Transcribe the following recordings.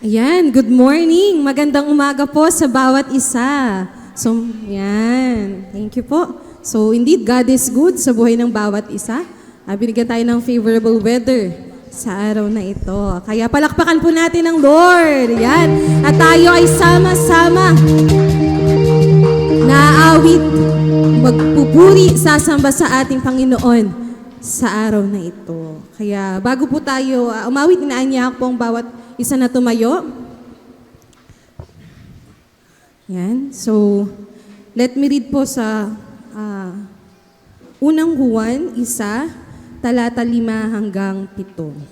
Ayan, good morning. Magandang umaga po sa bawat isa. So, yan. Thank you po. So, indeed, God is good sa buhay ng bawat isa. Binigyan tayo ng favorable weather sa araw na ito. Kaya palakpakan po natin ang Lord. Yan. At tayo ay sama-sama naawit, magpupuri, sasamba sa ating Panginoon sa araw na ito. Kaya bago po tayo umawit, inaanya po ang bawat isa na tumayo. Yan. So, let me read po sa unang Juan 1, talata 5 hanggang 7.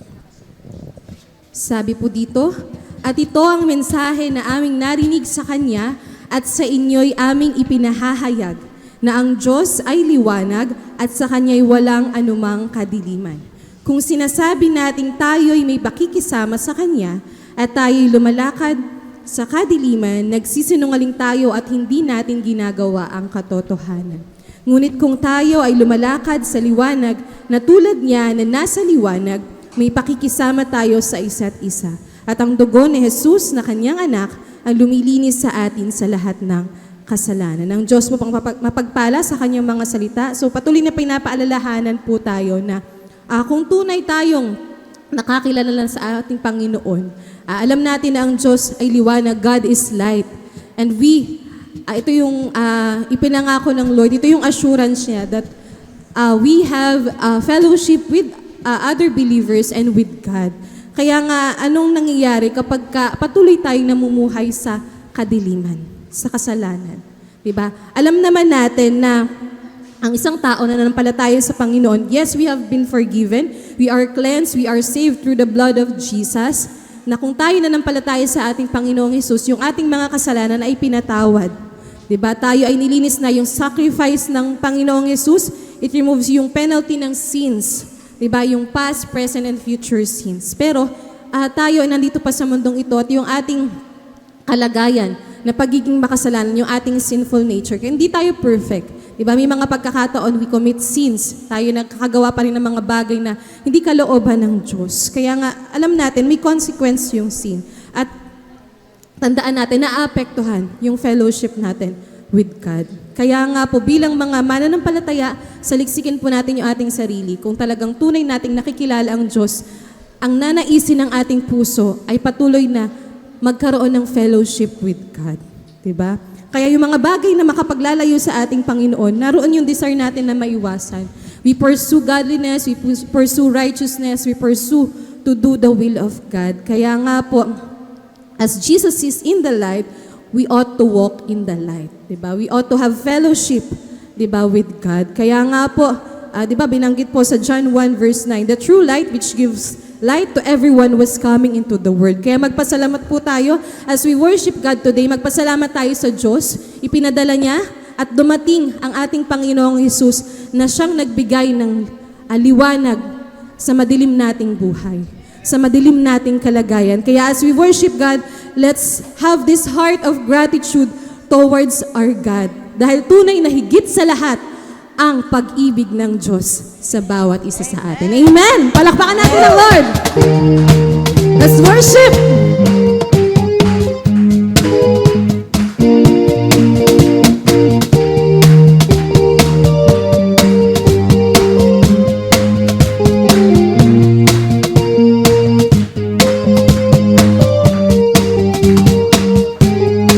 Sabi po dito, "At ito ang mensahe na aming narinig sa Kanya at sa inyo'y aming ipinahahayag, na ang Diyos ay liwanag at sa Kanya'y walang anumang kadiliman. Kung sinasabi nating tayo'y may pakikisama sa Kanya at tayo'y lumalakad sa kadiliman, nagsisinungaling tayo at hindi natin ginagawa ang katotohanan. Ngunit kung tayo ay lumalakad sa liwanag na tulad niya na nasa liwanag, may pakikisama tayo sa isa't isa. At ang dugo ni Jesus na Kanyang anak ang lumilinis sa atin sa lahat ng kasalanan." Ang Diyos mo pang mapagpala sa Kanyang mga salita. So patuloy na pinapaalalahanan po tayo na kung tunay tayong nakakilala lang sa ating Panginoon, alam natin na ang Diyos ay liwanag, God is light. And ito yung ipinangako ng Lord, ito yung assurance niya that we have fellowship with other believers and with God. Kaya nga, anong nangyayari kapag patuloy tayong namumuhay sa kadiliman, sa kasalanan? Diba? Alam naman natin na ang isang tao na nanampalataya sa Panginoon, yes, we have been forgiven, we are cleansed, we are saved through the blood of Jesus, na kung tayo nanampalataya sa ating Panginoong Hesus, yung ating mga kasalanan ay pinatawad. Diba? Tayo ay nilinis na, yung sacrifice ng Panginoong Hesus, it removes yung penalty ng sins. Diba? Yung past, present, and future sins. Pero tayo ay nandito pa sa mundong ito at yung ating kalagayan na pagiging makasalanan, yung ating sinful nature. Kaya hindi tayo perfect. Diba? May mga pagkakataon we commit sins. Tayo nakakagawa pa rin ng mga bagay na hindi kalooban ng Diyos. Kaya nga, alam natin, may consequence yung sin. At tandaan natin, naapektuhan yung fellowship natin with God. Kaya nga po, bilang mga mananampalataya, saliksikin po natin yung ating sarili. Kung talagang tunay nating nakikilala ang Diyos, ang nanaisin ng ating puso ay patuloy na magkaroon ng fellowship with God. Diba? Kaya yung mga bagay na makapaglalayo sa ating Panginoon, naroon yung desire natin na maiwasan. We pursue godliness, we pursue righteousness, we pursue to do the will of God. Kaya nga po, as Jesus is in the light, we ought to walk in the light. Diba? We ought to have fellowship, diba, with God. Kaya nga po, diba, binanggit po sa John 1 verse 9, the true light which gives light to everyone was coming into the world. Kaya magpasalamat po tayo as we worship God today. Magpasalamat tayo sa Diyos. Ipinadala niya at dumating ang ating Panginoong Hesus na siyang nagbigay ng liwanag sa madilim nating buhay, sa madilim nating kalagayan. Kaya as we worship God, let's have this heart of gratitude towards our God. Dahil tunay na higit sa lahat ang pag-ibig ng Diyos sa bawat isa sa atin. Amen! Palakpakan natin ang Lord! Let's worship!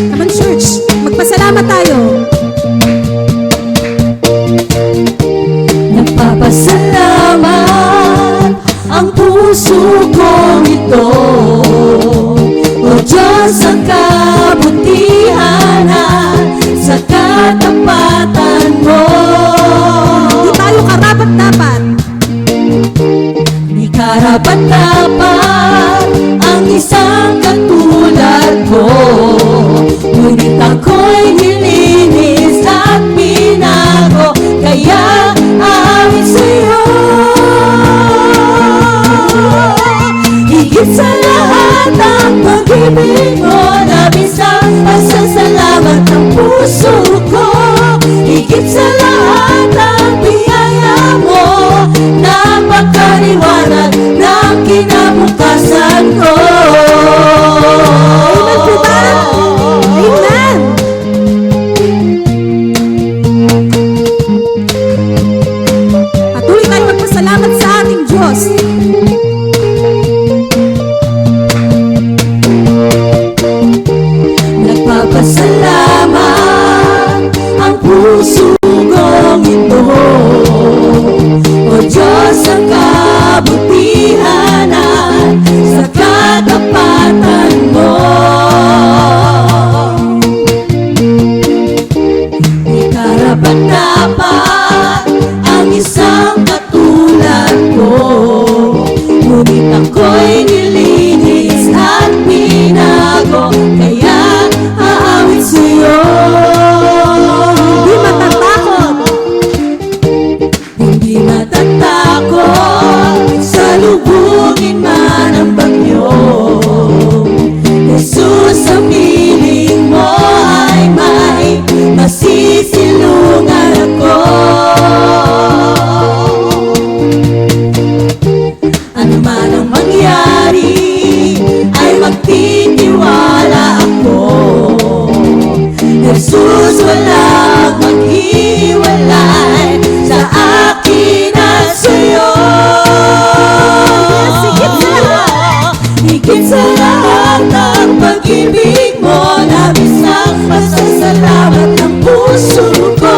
Come on, church! Magpasalamat tayo! Nagpapasalamat ang puso ko ito. O Diyos, ang kabutihan at sa katapatan mo. Di tayo karapat-dapat. Di karapat-dapat ang isang katulad ko, ngunit ako'y nilinis at binago, kaya amin sa'yo. Higit sa lahat ang pag-ibig mo, labis ang pasasalamat ng puso ko. Higit sa lahat ang biyaya mo, napakaliwanag ng kinabukasan ko. Amen po ba? Amen! Patuloy tayo magpasalamat sa ating Diyos. Nagpapasalamat ang puso kong ito. O Diyos, ang kabutihan at sa katapatan mo. Di karapat-dapat ang isang katulad ko, ngunit ako'y nilinis at binago, kaya aawit sa'yo. Di matatakot. Hindi matatakot, salubungin man ang bagyo. Jesus, ang piling mo ay may masisilungan ako. Ano man ang mangyari, ay magtitiwala ako. Jesus, walang maghiwalay sa akin at sa'yo. Higit sa lahat ang pag-ibig mo, labis ang pasasalamat ng puso ko.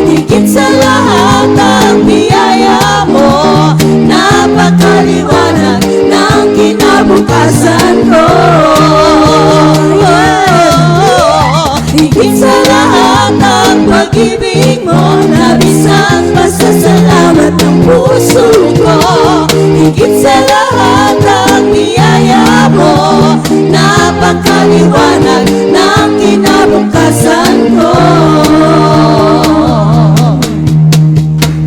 Higit sa lahat ang biyaya mo, napakaliwanag ng kinabukasan ko. Higit sa lahat ang pag-ibig mo, labis ang pasasalamat ng puso ko. Higit sa lahat ang biyaya mo, napakaliwanag ng kinabukasan ko.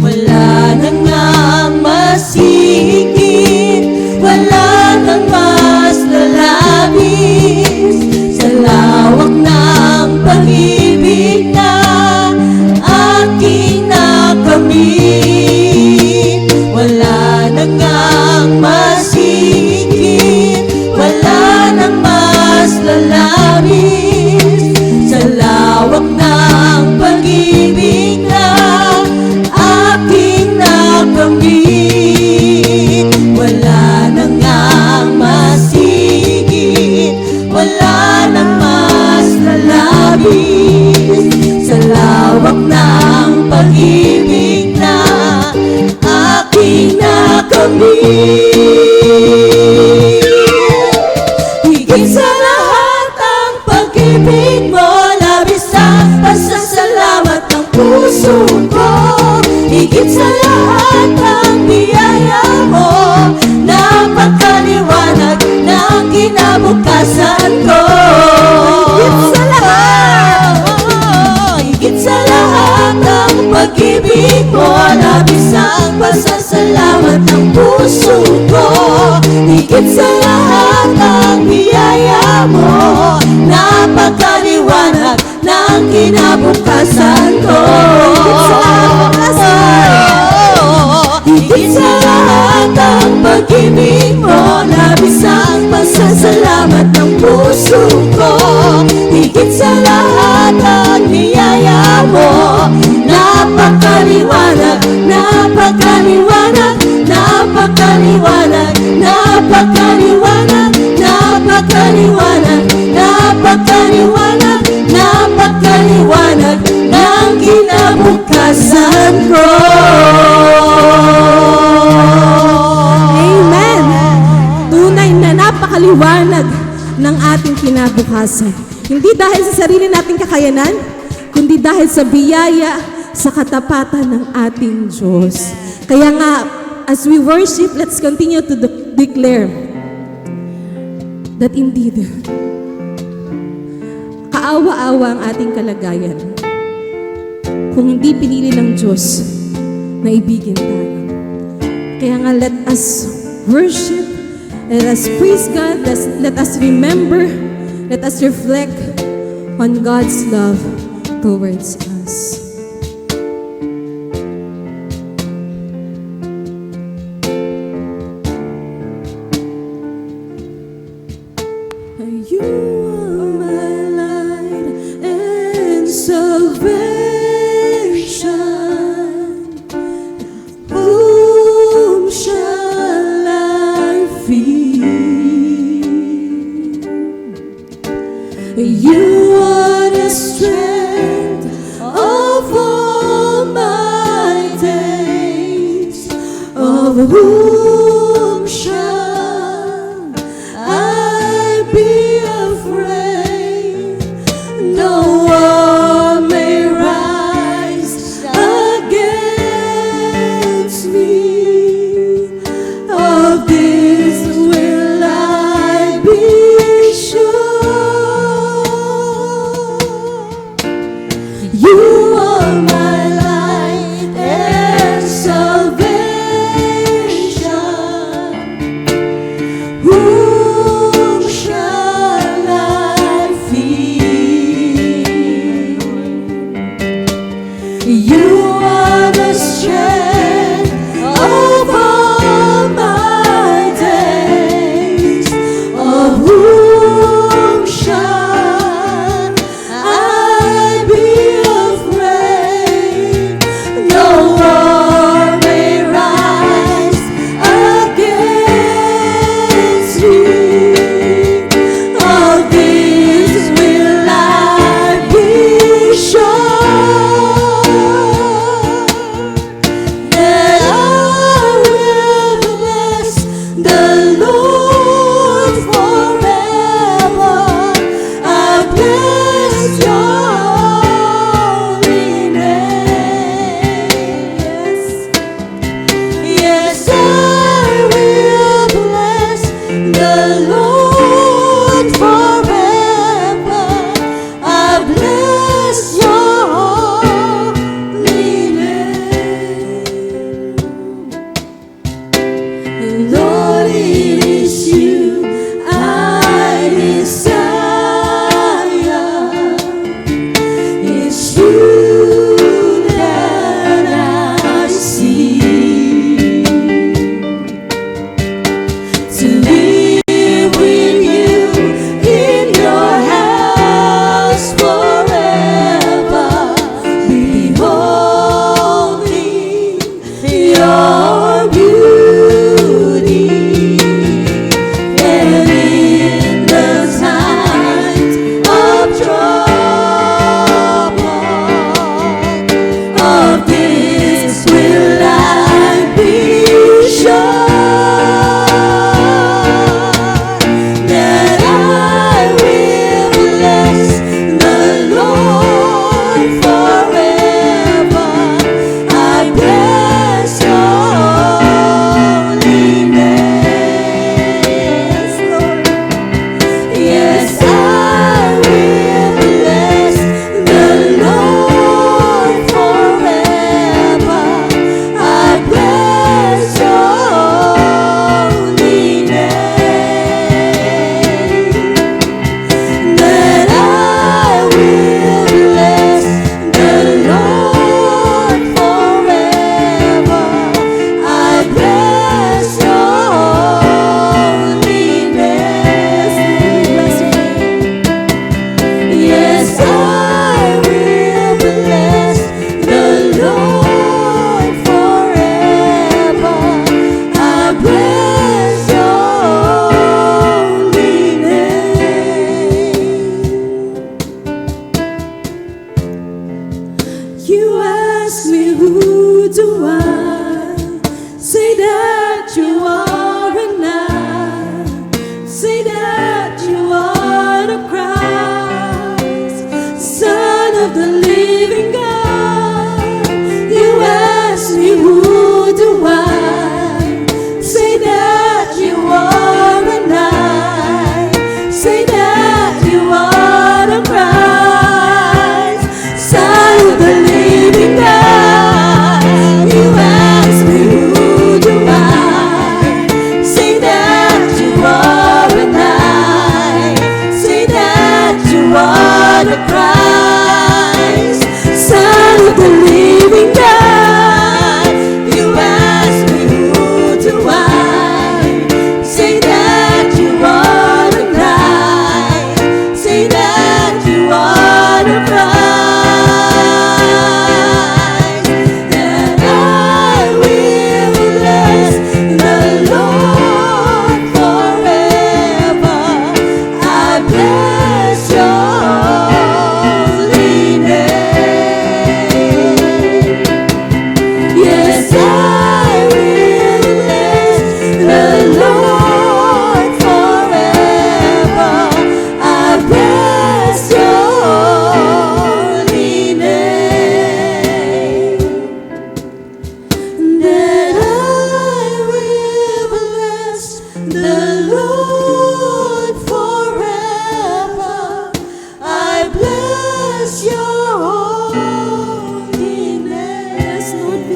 Wala nang ngang masihigit, wala nang mas lalabis sa lawak ng pag-ibig na aking nakamit. Wala nang ngang masihigit, wala nang mas lalabis sa lawak ng pag-ibig na aking nakamit. Wala nang ngang masigit, wala nang mas lalabis sa lawak ng pag-ibig na aking nakamit. Higit sa lahat ang pag-ibig mo, labis ang pasasalamat ng puso ko. Higit sa lahat ang biyaya mo, napakaliwanag ng kinabukasan ko. Higit sa lahat, higit sa lahat ang pag-ibig mo, labis ang pasasalamat ng puso ko. Higit sa lahat ang biyaya mo, napakaliwanag ng kinabukasan ko. Higit sa lahat ang pag-ibig mo, labis ang pasasalamat ng puso ko. Higit sa lahat ang biyaya mo, napakaliwanag, napakaliwanag, napakaliwanag, napakaliwanag, napakaliwanag, napakaliwanag, napakaliwanag ng kinabukasan ko. Amen! Tunay na liwanag ng ating kinabukasan. Hindi dahil sa sarili nating kakayanan, kundi dahil sa biyaya, sa katapatan ng ating Diyos. Kaya nga, as we worship, let's continue to declare that indeed, kaawa-awa ang ating kalagayan kung hindi pinili ng Diyos na ibigin tayo. Kaya nga, let us worship, let us praise God, let us remember, let us reflect on God's love towards us. You are my light and salvation. Whom shall I fear? You are the strength of all my days. Of whom shall I be afraid? No one may rise against me. Of this will I be sure. You are my light and salvation.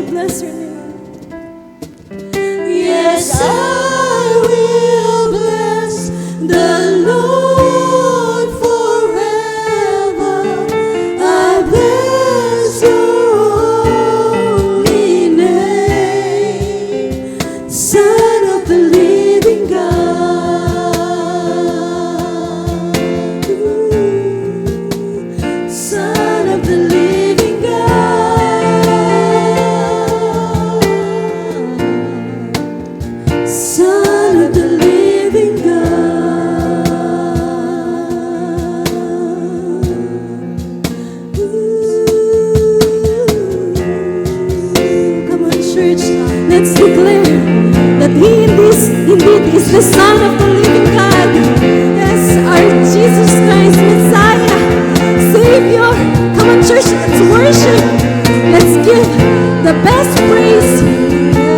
and bless your name. Yes, I will bless the Lord forever. I bless your holy name, Son of the living God. Son of the living God. Son of the living God. Come on, church, let's declare that He indeed is the Son of the living God. Yes, our Jesus Christ, Messiah, Savior. Come on, church, let's worship. Let's give the best praise.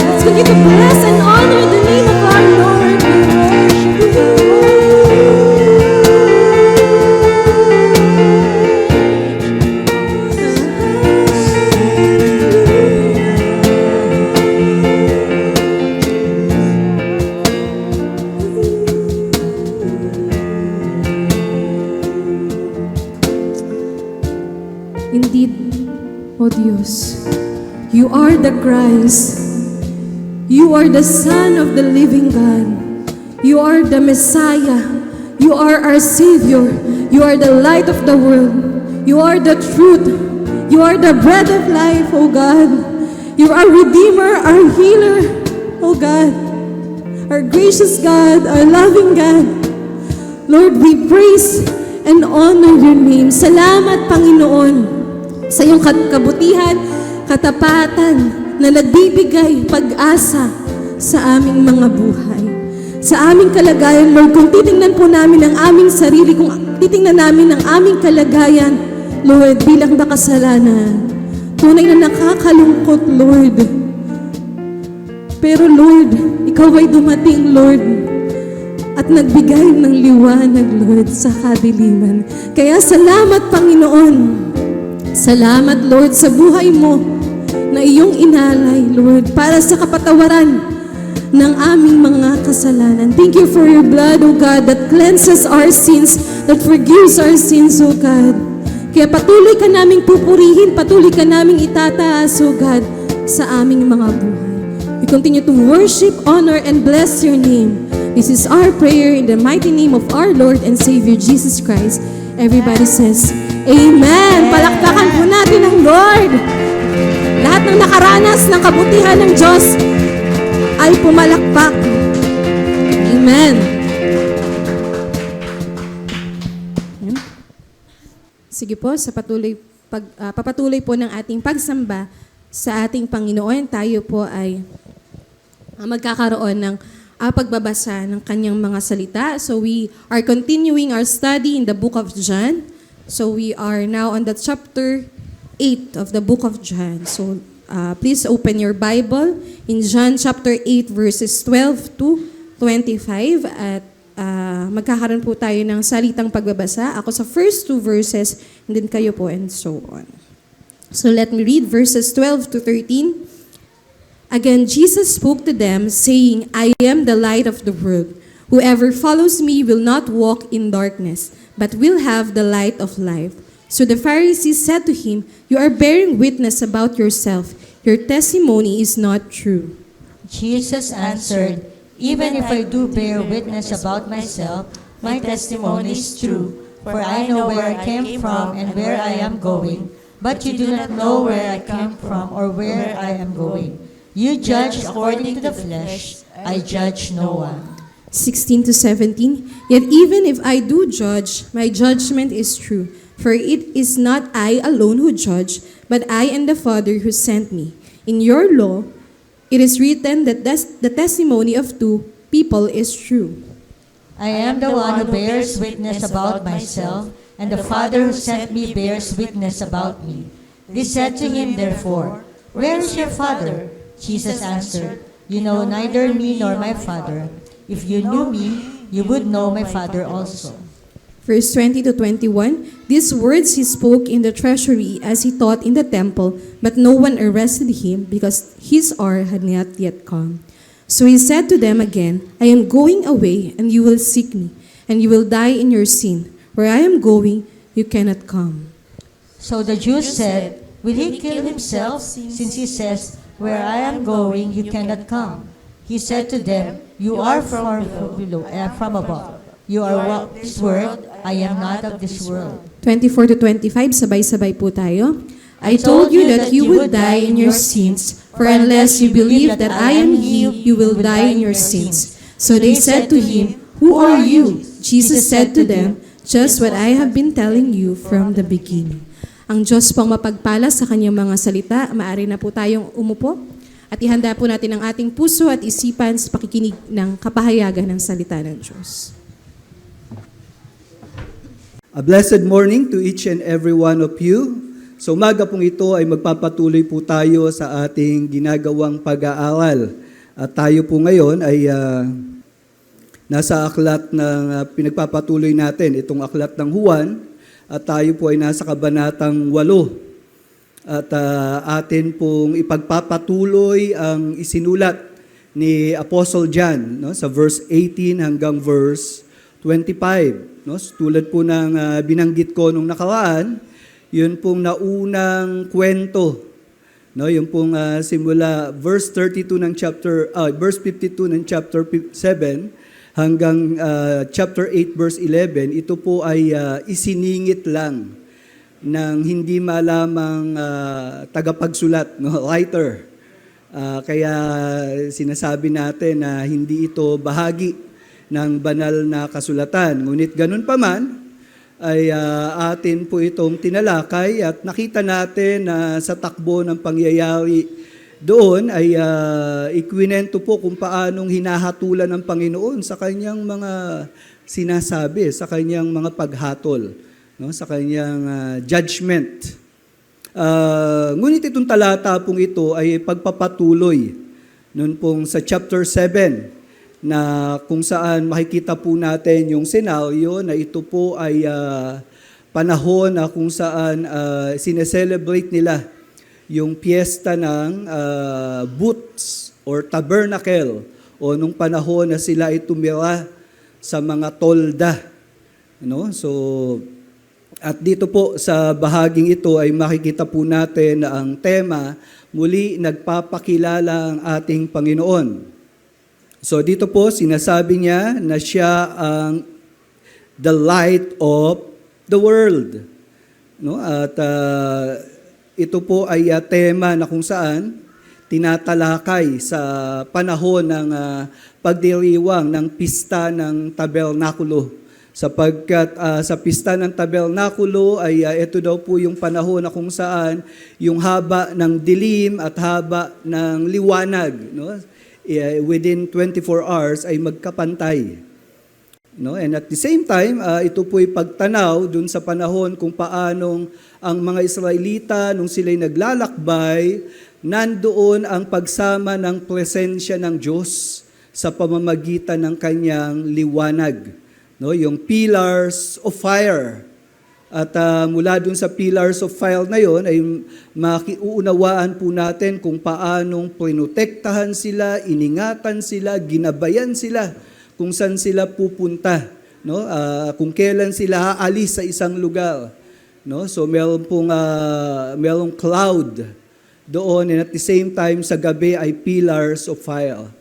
Let's continue to bless and honor the name of our Lord. Indeed, O Diyos, You are the Christ. You are the Son of the living God. You are the Messiah. You are our Savior. You are the light of the world. You are the truth. You are the bread of life, O God. You are our Redeemer, our Healer, O God. Our gracious God, our loving God. Lord, we praise and honor Your name. Salamat, Panginoon, sa iyong kabutihan, katapatan na nagbibigay pag-asa sa aming mga buhay. Sa aming kalagayan, Lord, kung titingnan po namin ang aming sarili, kung titingnan namin ang aming kalagayan, Lord, bilang makasalanan, tunay na nakakalungkot, Lord. Pero Lord, Ikaw ay dumating, Lord, at nagbigay ng liwanag, Lord, sa kadiliman. Kaya salamat, Panginoon. Salamat, Lord, sa buhay mo na iyong inalay, Lord, para sa kapatawaran ng aming mga kasalanan. Thank You for Your blood, O God, that cleanses our sins, that forgives our sins, O God. Kaya patuloy ka naming pupurihin, patuloy ka naming itataas, O God, sa aming mga buhay. We continue to worship, honor, and bless Your name. This is our prayer in the mighty name of our Lord and Savior, Jesus Christ. Everybody says, Amen! Palakpakan po natin ang Lord. Lahat ng nakaranas ng kabutihan ng Diyos ay pumalakpak. Amen. Sige po, sa papatuloy po ng ating pagsamba sa ating Panginoon, tayo po ay magkakaroon ng pagbabasa ng kanyang mga salita. So we are continuing our study in the book of John. So we are now on the chapter 8 of the book of John. So please open your Bible in John chapter 8 verses 12 to 25 at magkakaroon po tayo ng salitang pagbabasa. Ako sa first two verses and then kayo po and so on. So let me read verses 12 to 13. Again, Jesus spoke to them, saying, I am the light of the world. Whoever follows me will not walk in darkness, but will have the light of life. So the Pharisees said to him, You are bearing witness about yourself. Your testimony is not true. Jesus answered, Even if I do bear witness about myself, my testimony is true. For I know where I came from and where I am going, but you do not know where I came from or where I am going. You judge according to the flesh, I judge no one. 16 to 17. Yet even if I do judge, my judgment is true. For it is not I alone who judge, but I and the Father who sent me. In your law, it is written that the testimony of two people is true. I am the one who bears witness about myself, and the Father who sent me bears witness about me. They said to him, therefore, Where is your Father? Jesus answered, You know neither me nor my Father. If you knew me, you would know my Father also. Verse 20 to 21, these words he spoke in the treasury as he taught in the temple, but no one arrested him because his hour had not yet come. So he said to them again, I am going away, and you will seek me, and you will die in your sin. Where I am going, you cannot come. So the Jews said, will he kill himself, since he says, where I am going, you cannot come? He said to them, you are from below, from above. You are of this world, I am not of this world. 24 to 25, sabay-sabay po tayo. I told you that you would die in your sins, for unless you believe that I am He, you will die in your sins. So they said to him, who are you? Jesus said to them, just what I have been telling you from the beginning. Ang Diyos pong mapagpala sa kanyang mga salita, maaari na po tayong umupo at ihanda po natin ang ating puso at isipan sa pakikinig ng kapahayagan ng salita ng Diyos. A blessed morning to each and every one of you. So umaga pong ito ay magpapatuloy po tayo sa ating ginagawang pag-aaral. At tayo po ngayon ay nasa aklat ng pinagpapatuloy natin, itong aklat ng Juan. At tayo po ay nasa kabanatang 8. At atin pong ipagpapatuloy ang isinulat ni Apostle John, no, sa verse 18 hanggang verse 25. No? Tulad po ng binanggit ko nung nakaraan, yun pong naunang kwento. No? Yung pong simula verse 32 ng verse 52 ng chapter 7 hanggang chapter 8 verse 11, ito po ay isiningit lang ng hindi malamang tagapagsulat, no? Writer. Kaya sinasabi natin na hindi ito bahagi ng banal na kasulatan. Ngunit ganun pa man, ay atin po itong tinalakay at nakita natin na sa takbo ng pangyayari doon ay ikwinento po kung paanong hinahatulan ng Panginoon sa kanyang mga sinasabi, sa kanyang mga paghatol, no, sa kanyang judgment. Ngunit itong talata pong ito ay pagpapatuloy noon pong sa chapter 7, na kung saan makikita po natin yung senaryo na ito po ay panahon na kung saan sineselebrate nila yung piyesta ng booths or tabernacle o nung panahon na sila ay tumira sa mga tolda. No? So, at dito po sa bahaging ito ay makikita po natin na ang tema, muli nagpapakilala ang ating Panginoon. So dito po sinasabi niya na siya ang the light of the world. No? At ito po ay tema na kung saan tinatalakay sa panahon ng pagdiriwang ng pista ng tabernakulo. Sapagkat sa pista ng tabernakulo ay ito daw po yung panahon na kung saan yung haba ng dilim at haba ng liwanag, no? Within 24 hours ay magkapantay. No? And at the same time, ito po'y pagtanaw dun sa panahon kung paanong ang mga Israelita, nung sila'y naglalakbay, nandoon ang pagsama ng presensya ng Diyos sa pamamagitan ng kanyang liwanag. No? Yung pillars of fire. At mula dun sa pillars of fire na yon ay makiuunawaan po natin kung paanong protektahan sila, iningatan sila, ginabayan sila kung saan sila pupunta, no? Kung kailan sila aalis sa isang lugar, no? So merong cloud doon, and at the same time sa gabi ay pillars of fire.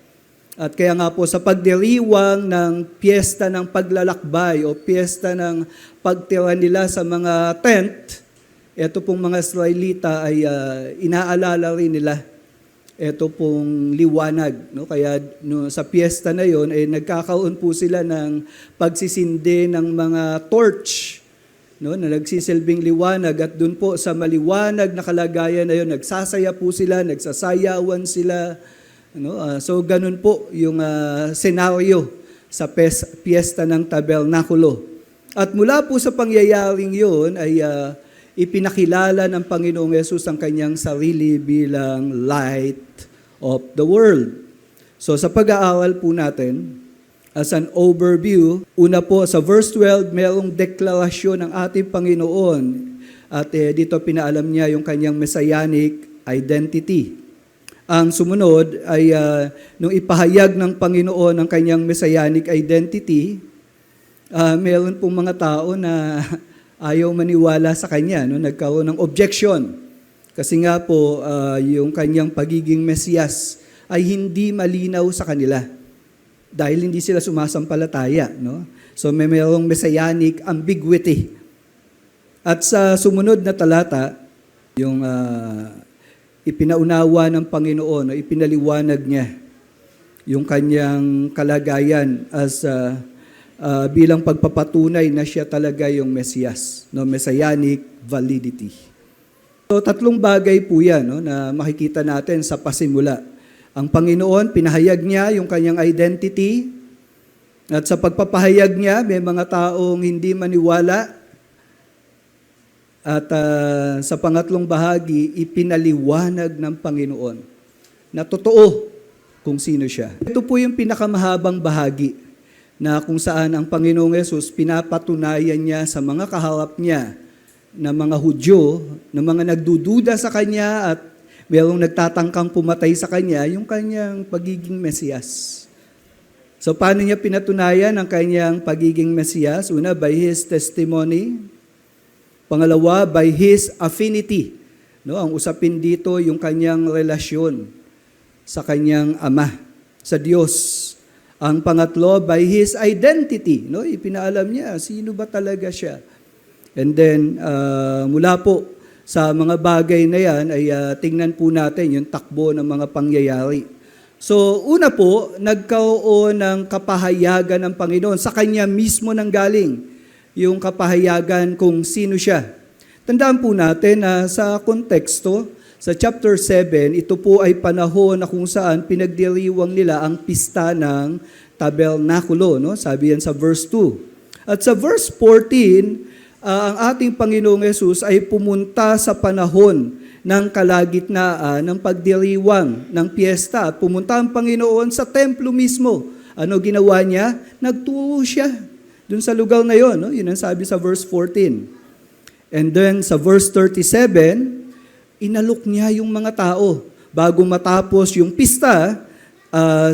At kaya nga po sa pagdiriwang ng piyesta ng paglalakbay o piyesta ng pagtira nila sa mga tent, ito pong mga Israelita ay inaalala rin nila ito pong liwanag. No? Kaya sa piyesta na yon ay nagkakaroon po sila ng pagsisindi ng mga torch, no? Na nagsisilbing liwanag, at doon po sa maliwanag na kalagayan na yon, nagsasaya po sila, nagsasayawan sila. So ganun po yung senaryo sa piyesta ng tabernakulo. At mula po sa pangyayaring yun ay ipinakilala ng Panginoong Yesus ang kanyang sarili bilang light of the world. So sa pag-aaral po natin, as an overview. Una po, sa verse 12, mayroong deklarasyon ng ating Panginoon at dito pinaalam niya yung kanyang messianic identity. Ang sumunod ay nung ipahayag ng Panginoon ang kanyang messianic identity, meron pong mga tao na ayaw maniwala sa kanya, no? Nagkaroon ng objection. Kasi nga po, yung kanyang pagiging Mesiyas ay hindi malinaw sa kanila dahil hindi sila sumasampalataya. No? So may mayroong messianic ambiguity. At sa sumunod na talata, yung ipinaunawa ng Panginoon, ipinaliwanag niya yung kanyang kalagayan as bilang pagpapatunay na siya talaga yung Mesiyas, no? Messianic validity. So tatlong bagay po yan, no, na makikita natin sa pasimula. Ang Panginoon, pinahayag niya yung kanyang identity, at sa pagpapahayag niya, may mga taong hindi maniwala. At sa pangatlong bahagi, ipinaliwanag ng Panginoon na totoo kung sino siya. Ito po yung pinakamahabang bahagi na kung saan ang Panginoong Yesus pinapatunayan niya sa mga kaharap niya na mga Hudyo, na mga nagdududa sa Kanya at mayroong nagtatangkang pumatay sa Kanya, yung Kanyang pagiging Mesiyas. So paano niya pinatunayan ang Kanyang pagiging Mesiyas? Una, by His testimony. Pangalawa, by His affinity. No, ang usapin dito yung Kanyang relasyon sa Kanyang Ama, sa Diyos. Ang pangatlo, by His identity. No, ipinaalam niya, sino ba talaga siya? And then, mula po sa mga bagay na yan, ay tingnan po natin yung takbo ng mga pangyayari. So, una po, nagkaroon ng kapahayagan ng Panginoon. Sa Kanya mismo nanggaling yung kapahayagan kung sino siya. Tandaan po natin na sa konteksto, sa chapter 7, ito po ay panahon na kung saan pinagdiriwang nila ang pista ng tabernakulo. No? Sabi yan sa verse 2. At sa verse 14, ang ating Panginoong Yesus ay pumunta sa panahon ng kalagitnaan ng pagdiriwang ng piyesta. At pumunta ang Panginoon sa templo mismo. Ano ginawa niya? Nagturo siya dun sa lugar na yon. No? Yun ang sabi sa verse 14. And then sa verse 37, inalok niya yung mga tao. Bago matapos yung pista,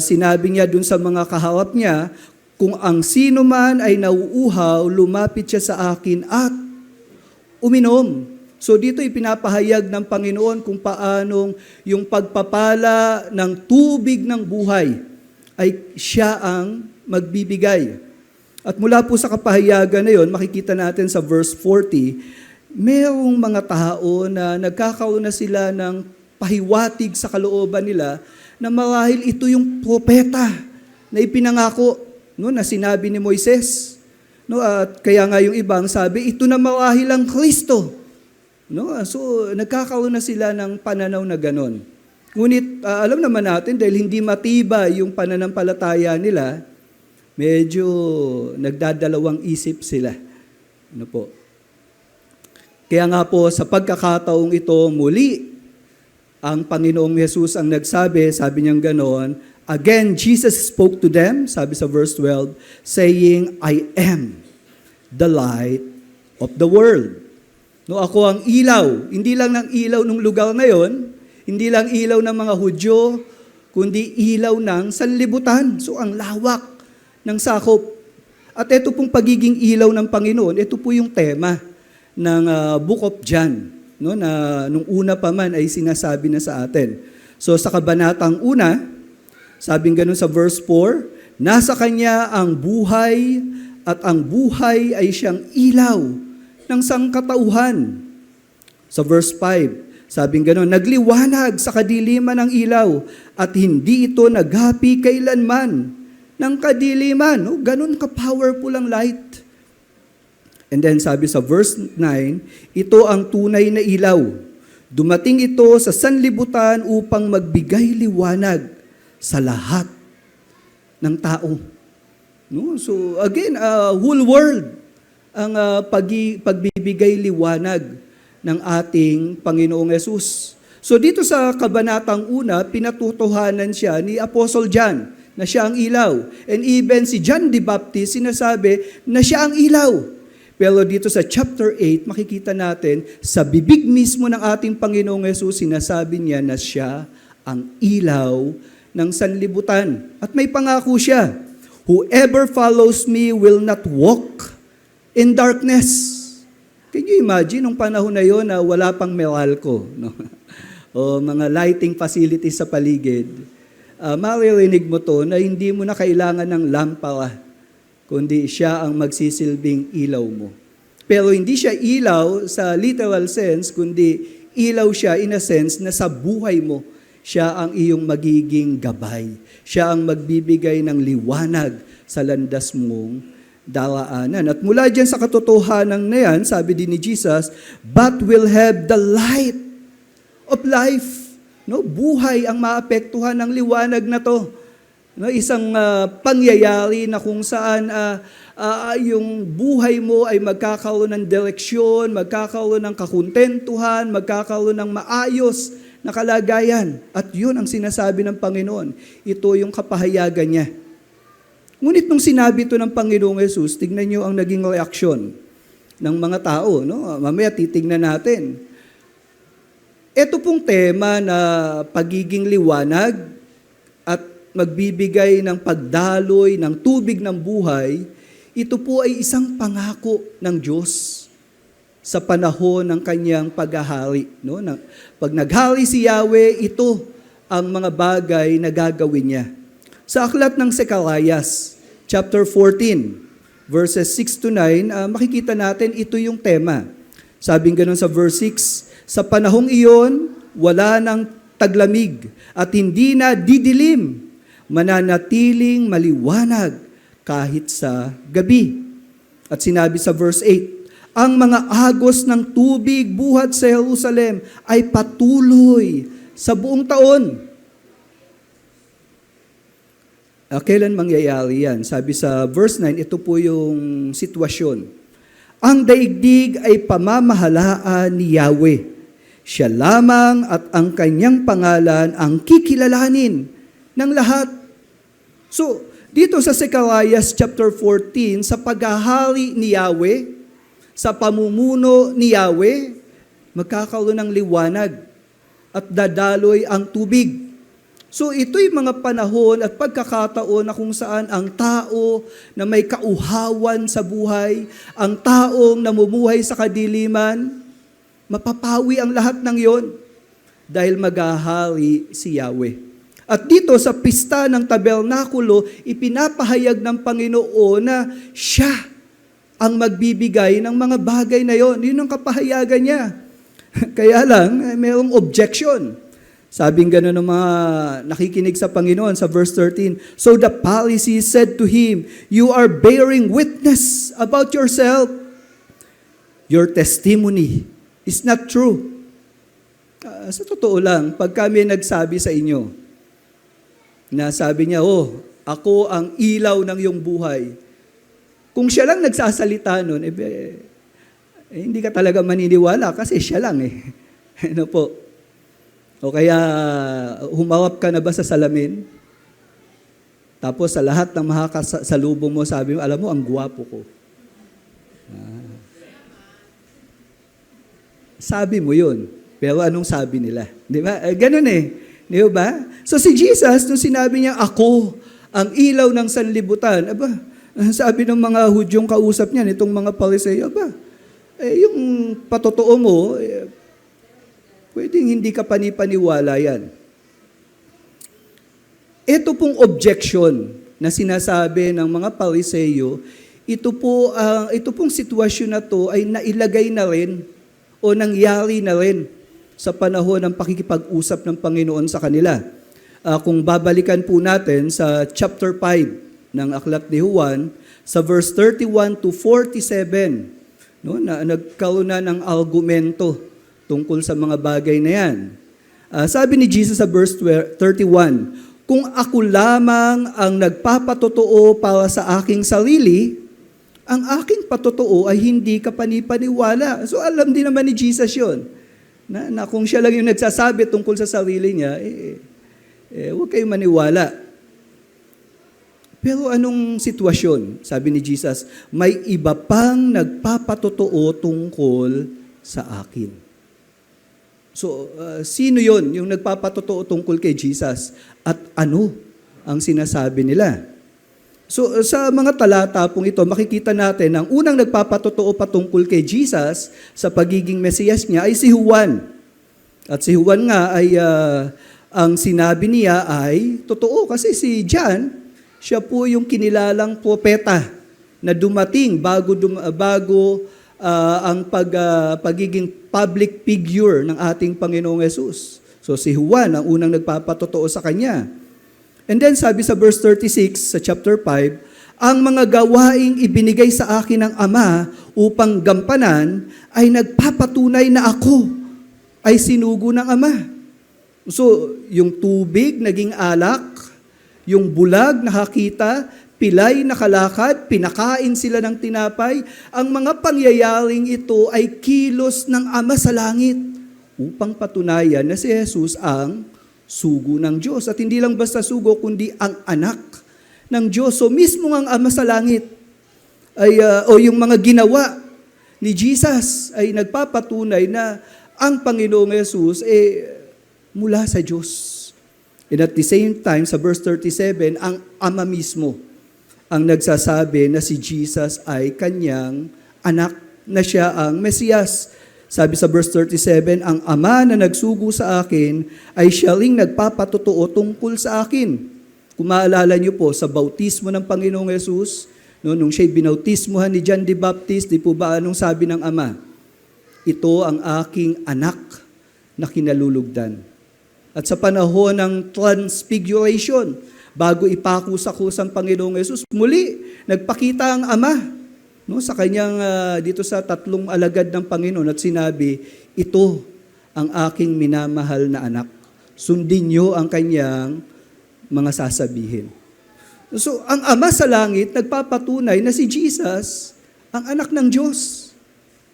sinabi niya dun sa mga kaharap niya, kung ang sino man ay nauuhaw, lumapit siya sa akin at uminom. So dito ipinapahayag ng Panginoon kung paanong yung pagpapala ng tubig ng buhay ay siya ang magbibigay. At mula po sa kapahayagan na yon, makikita natin sa verse 40, mayroong mga tao na nagkakaroon na sila ng pahiwatig sa kalooban nila na marahil ito yung propeta na ipinangako, no, na sinabi ni Moises. No, at kaya nga yung ibang sabi, ito na marahil ang Kristo. No, so nagkakaroon na sila ng pananaw na ganon. Ngunit alam naman natin dahil hindi matibay yung pananampalataya nila, medyo nagdadalawang isip sila. Ano po? Kaya nga po sa pagkakataong ito muli, ang Panginoong Yesus ang nagsabi, sabi niyang ganon, again, Jesus spoke to them, sabi sa verse 12, saying, I am the light of the world. No, ako ang ilaw. Hindi lang ng ilaw ng lugar na yon, hindi lang ilaw ng mga Hudyo, kundi ilaw ng sanlibutan. So ang lawak ng sakop. At ito pong pagiging ilaw ng Panginoon, ito po yung tema ng Book of John, no, na nung una pa man ay sinasabi na sa atin. So sa kabanatang una, sabing ganun sa verse 4, nasa Kanya ang buhay at ang buhay ay siyang ilaw ng sangkatauhan. Sa verse 5, sabing ganun, nagliwanag sa kadiliman ng ilaw at hindi ito naghapi kailanman ng kadiliman. No? Ganun ka-powerful ang light. And then sabi sa verse 9, ito ang tunay na ilaw. Dumating ito sa sanlibutan upang magbigay liwanag sa lahat ng tao. No? So again, whole world ang pagbibigay liwanag ng ating Panginoong Yesus. So dito sa kabanatang una, pinatutuhanan siya ni Apostle John. na siya ang ilaw. And even si John the Baptist, sinasabi na siya ang ilaw. Pero dito sa chapter 8, makikita natin, sa bibig mismo ng ating Panginoong Yesus, sinasabi niya na siya ang ilaw ng sanlibutan. At may pangako siya, whoever follows me will not walk in darkness. Can you imagine, nung panahon na yon na wala pang Meralco, no? O mga lighting facilities sa paligid, maririnig mo to na hindi mo na kailangan ng lampara, kundi siya ang magsisilbing ilaw mo. Pero hindi siya ilaw sa literal sense, kundi ilaw siya in a sense na sa buhay mo, siya ang iyong magiging gabay. Siya ang magbibigay ng liwanag sa landas mong daraanan. At mula dyan sa katotohanan na yan, sabi din ni Jesus, but will have the light of life. No, buhay ang maapektuhan ng liwanag na to. No, isang pangyayari na kung saan yung buhay mo ay magkakaroon ng direksyon, magkakaroon ng kakuntentuhan, magkakaroon ng maayos na kalagayan. At yun ang sinasabi ng Panginoon. Ito yung kapahayagan niya. Ngunit nung sinabi ito ng Panginoong Yesus, tignan niyo ang naging reaksyon ng mga tao. No? Mamaya titignan natin. Ito pong tema na pagiging liwanag at magbibigay ng pagdaloy ng tubig ng buhay, ito po ay isang pangako ng Diyos sa panahon ng kanyang paghahari. No? Pag naghari si Yahweh, ito ang mga bagay na gagawin niya. Sa aklat ng Zacarias, chapter 14, verses 6 to 9, makikita natin ito yung tema. Sabing ganun sa verse 6, sa panahong iyon, wala nang taglamig at hindi na didilim, mananatiling maliwanag kahit sa gabi. At sinabi sa verse 8, ang mga agos ng tubig buhat sa Jerusalem ay patuloy sa buong taon. Kailan mangyayari yan? Sabi sa verse 9, ito po yung sitwasyon. Ang daigdig ay pamamahalaan ni Yahweh. Siya lamang at ang kanyang pangalan ang kikilalanin ng lahat. So, dito sa Zacarias chapter 14, sa paghahari ni Yahweh, sa pamumuno ni Yahweh, magkakaroon ng liwanag at dadaloy ang tubig. So ito'y mga panahon at pagkakataon na kung saan ang tao na may kauhawan sa buhay, ang taong namumuhay sa kadiliman, mapapawi ang lahat ng yon dahil maghahari si Yahweh. At dito sa pista ng tabernakulo, ipinapahayag ng Panginoon na siya ang magbibigay ng mga bagay na yon. Yun ang kapahayagan niya. Kaya lang, mayroong objection. Sabing gano'n ng mga nakikinig sa Panginoon sa verse 13. So the Pharisees said to him, you are bearing witness about yourself. Your testimony is not true. Sa totoo lang, pag kami nagsabi sa inyo, na sabi niya, ako ang ilaw ng iyong buhay. Kung siya lang nagsasalita nun, hindi ka talaga maniniwala kasi siya lang eh. Ano po? O kaya, humawap ka na ba sa salamin? Tapos sa lahat ng makakasalubong mo, sabi mo, alam mo, ang gwapo ko. Sabi mo yun. Pero anong sabi nila? Di ba? Ganun eh. Di ba? So si Jesus, nung sinabi niya, ako, ang ilaw ng sanlibutan, sabi ng mga Hudyong kausap niya, itong mga Pariseo, yung patotoo mo, pwedeng hindi ka panipaniwala yan. Ito pong objection na sinasabi ng mga Pariseo, ito pong sitwasyon na to ay nailagay na rin o nangyari na rin sa panahon ng pakikipag-usap ng Panginoon sa kanila. Kung babalikan po natin sa chapter 5 ng Aklat ni Juan, sa verse 31 to 47, no, na nagkaroon na ng argumento tungkol sa mga bagay na yan. Sabi ni Jesus sa verse 31, kung ako lamang ang nagpapatotoo para sa aking sarili, ang aking patotoo ay hindi ka panipaniwala. So alam din naman ni Jesus yun, na kung siya lang yung nagsasabi tungkol sa sarili niya, huwag kayong maniwala. Pero anong sitwasyon? Sabi ni Jesus, may iba pang nagpapatotoo tungkol sa akin. So, sino yon yung nagpapatotoo tungkol kay Jesus? At ano ang sinasabi nila? So, sa mga talata pong ito, makikita natin ang unang nagpapatotoo patungkol kay Jesus sa pagiging Mesiyas niya ay si Juan. At si Juan nga ay, ang sinabi niya ay totoo kasi si John, siya po yung kinilalang propeta na dumating bago ang pagiging public figure ng ating Panginoong Yesus. So si Juan ang unang nagpapatotoo sa kanya. And then sabi sa verse 36 sa chapter 5, ang mga gawaing ibinigay sa akin ng Ama upang gampanan ay nagpapatunay na ako ay sinugo ng Ama. So, yung tubig naging alak, yung bulag nakakita, pilay nakalakad, pinakain sila ng tinapay. Ang mga pangyayaring ito ay kilos ng Ama sa langit upang patunayan na si Jesus ang sugo ng Diyos. At hindi lang basta sugo, kundi ang anak ng Diyos. So, mismo ang Ama sa langit ay, o yung mga ginawa ni Jesus ay nagpapatunay na ang Panginoong Yesus mula sa Diyos. And at the same time, sa verse 37, ang Ama mismo ang nagsasabi na si Jesus ay kanyang anak, na siya ang Mesiyas. Sabi sa verse 37, ang Ama na nagsugo sa akin ay siya ring nagpapatotoo tungkol sa akin. Kung maalala niyo po, sa bautismo ng Panginoong Yesus, nung siya'y binautismuhan ni John the Baptist, di po ba anong sabi ng Ama? Ito ang aking anak na kinalulugdan. At sa panahon ng transfiguration, bago ipako sa krus ang Panginoong Yesus, muli, nagpakita ang Ama sa kanyang, dito sa tatlong alagad ng Panginoon at sinabi, ito ang aking minamahal na anak. Sundin niyo ang kanyang mga sasabihin. So, ang Ama sa langit, nagpapatunay na si Jesus ang anak ng Diyos.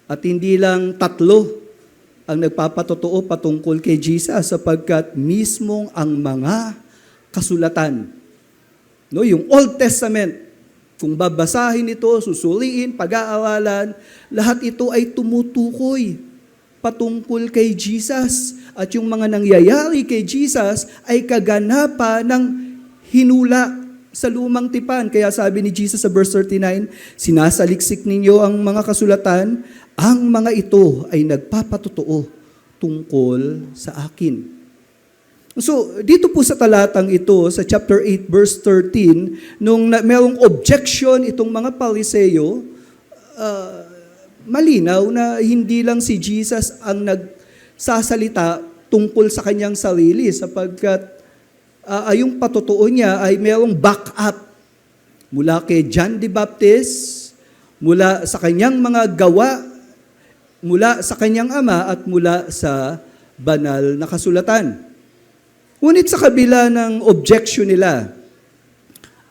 At hindi lang tatlo ang nagpapatotoo patungkol kay Jesus sapagkat mismong ang mga kasulatan. Yung Old Testament, kung babasahin ito, susuliin, pag-aaralan, lahat ito ay tumutukoy patungkol kay Jesus. At yung mga nangyayari kay Jesus ay kaganapan ng hinula sa lumang tipan. Kaya sabi ni Jesus sa verse 39, sinasaliksik ninyo ang mga kasulatan, ang mga ito ay nagpapatotoo tungkol sa akin. So, dito po sa talatang ito, sa chapter 8, verse 13, nung merong objection itong mga Pariseyo, malinaw na hindi lang si Jesus ang nagsasalita tungkol sa kanyang sarili sapagkat yung patotoo niya ay merong backup mula kay John the Baptist, mula sa kanyang mga gawa, mula sa kanyang Ama at mula sa banal na kasulatan. Ngunit sa kabila ng objection nila,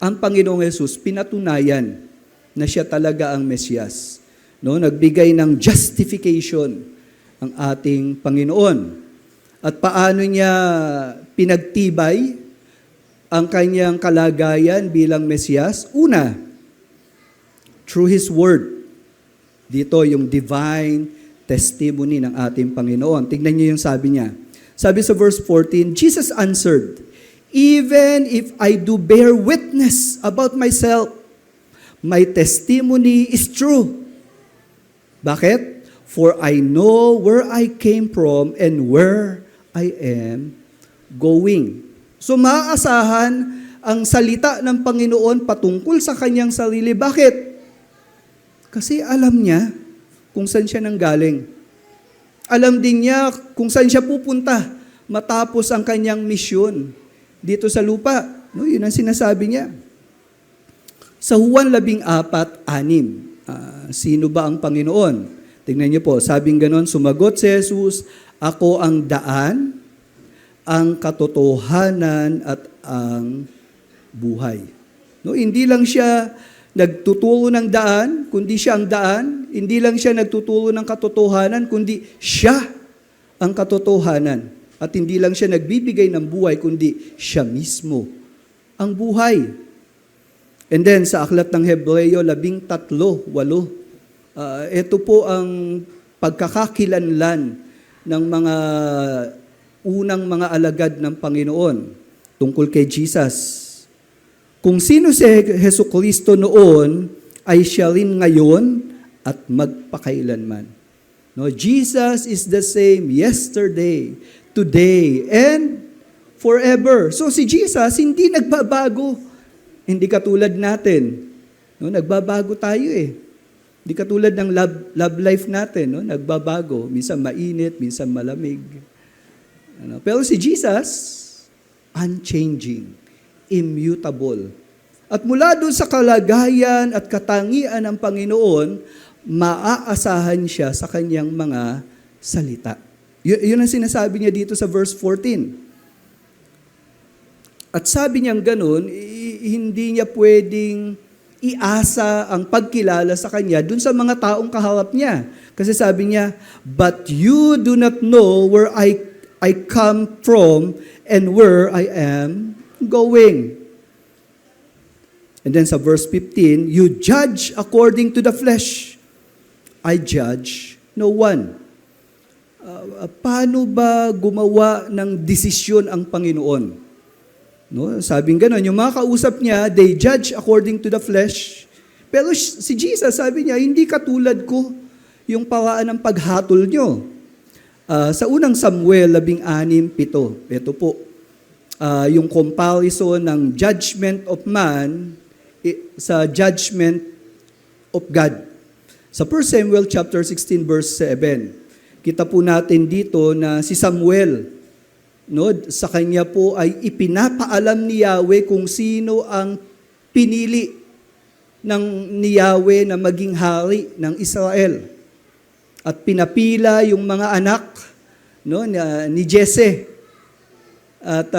ang Panginoong Yesus pinatunayan na siya talaga ang Mesiyas. Nagbigay ng justification ang ating Panginoon. At paano niya pinagtibay ang kanyang kalagayan bilang Mesiyas? Una, through His Word. Dito yung divine testimony ng ating Panginoon. Tignan niyo yung sabi niya. Sabi sa verse 14, Jesus answered, even if I do bear witness about myself, my testimony is true. Bakit? For I know where I came from and where I am going. So maaasahan ang salita ng Panginoon patungkol sa kanyang sarili. Bakit? Kasi alam niya kung saan siya nanggaling. Alam din niya kung saan siya pupunta matapos ang kanyang misyon dito sa lupa. Yun ang sinasabi niya. Sa Juan 14:6, sino ba ang Panginoon? Tingnan niyo po, sabing ganon, sumagot si Jesus, ako ang daan, ang katotohanan at ang buhay. Hindi lang siya nagtuturo ng daan, kundi siya ang daan. Hindi lang siya nagtuturo ng katotohanan, kundi siya ang katotohanan. At hindi lang siya nagbibigay ng buhay, kundi siya mismo ang buhay. And then sa aklat ng Hebreo 13:8, ito po ang pagkakakilanlan ng mga unang mga alagad ng Panginoon tungkol kay Jesus. Kung sino si Jesucristo noon, ay siya rin ngayon at magpakailanman. No, Jesus is the same yesterday, today, and forever. So si Jesus hindi nagbabago. Hindi katulad natin. No, nagbabago tayo eh. Hindi katulad ng love life natin, no? Nagbabago, minsan mainit, minsan malamig. Ano? Pero si Jesus, unchanging, immutable. At mula doon sa kalagayan at katangian ng Panginoon, maaasahan siya sa kanyang mga salita. Yun ang sinasabi niya dito sa verse 14. At sabi niyang ganun, hindi niya pwedeng iasa ang pagkilala sa kanya dun sa mga taong kaharap niya. Kasi sabi niya, "But you do not know where I come from and where I am going." And then sa verse 15, "You judge according to the flesh. I judge no one." Paano ba gumawa ng desisyon ang Panginoon? No, sabing gano'n, yung mga kausap niya, they judge according to the flesh. Pero si Jesus, sabi niya, hindi katulad ko yung paraan ng paghatol nyo. Sa unang Samuel 16:7, ito po, yung comparison ng judgment of man sa judgment of God. Sa 1 Samuel chapter 16 verse 7, kita po natin dito na si Samuel, no, sa kanya po ay ipinapaalam ni Yahweh kung sino ang pinili ni Yahweh na maging hari ng Israel. At pinapila yung mga anak, no, ni Jesse. At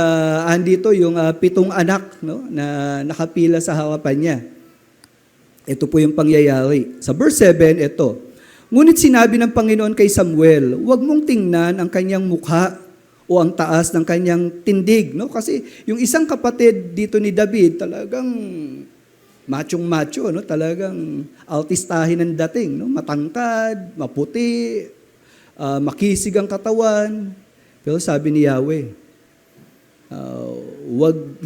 andito yung 7 anak, no, na nakapila sa harapan niya. Ito po yung pangyayari. Sa verse 7, ito. "Ngunit sinabi ng Panginoon kay Samuel, huwag mong tingnan ang kanyang mukha o ang taas ng kanyang tindig." No? Kasi yung isang kapatid dito ni David, talagang machong-macho, no? Talagang artistahin ang dating. No? Matangkad, maputi, makisig ang katawan. Pero sabi ni Yahweh,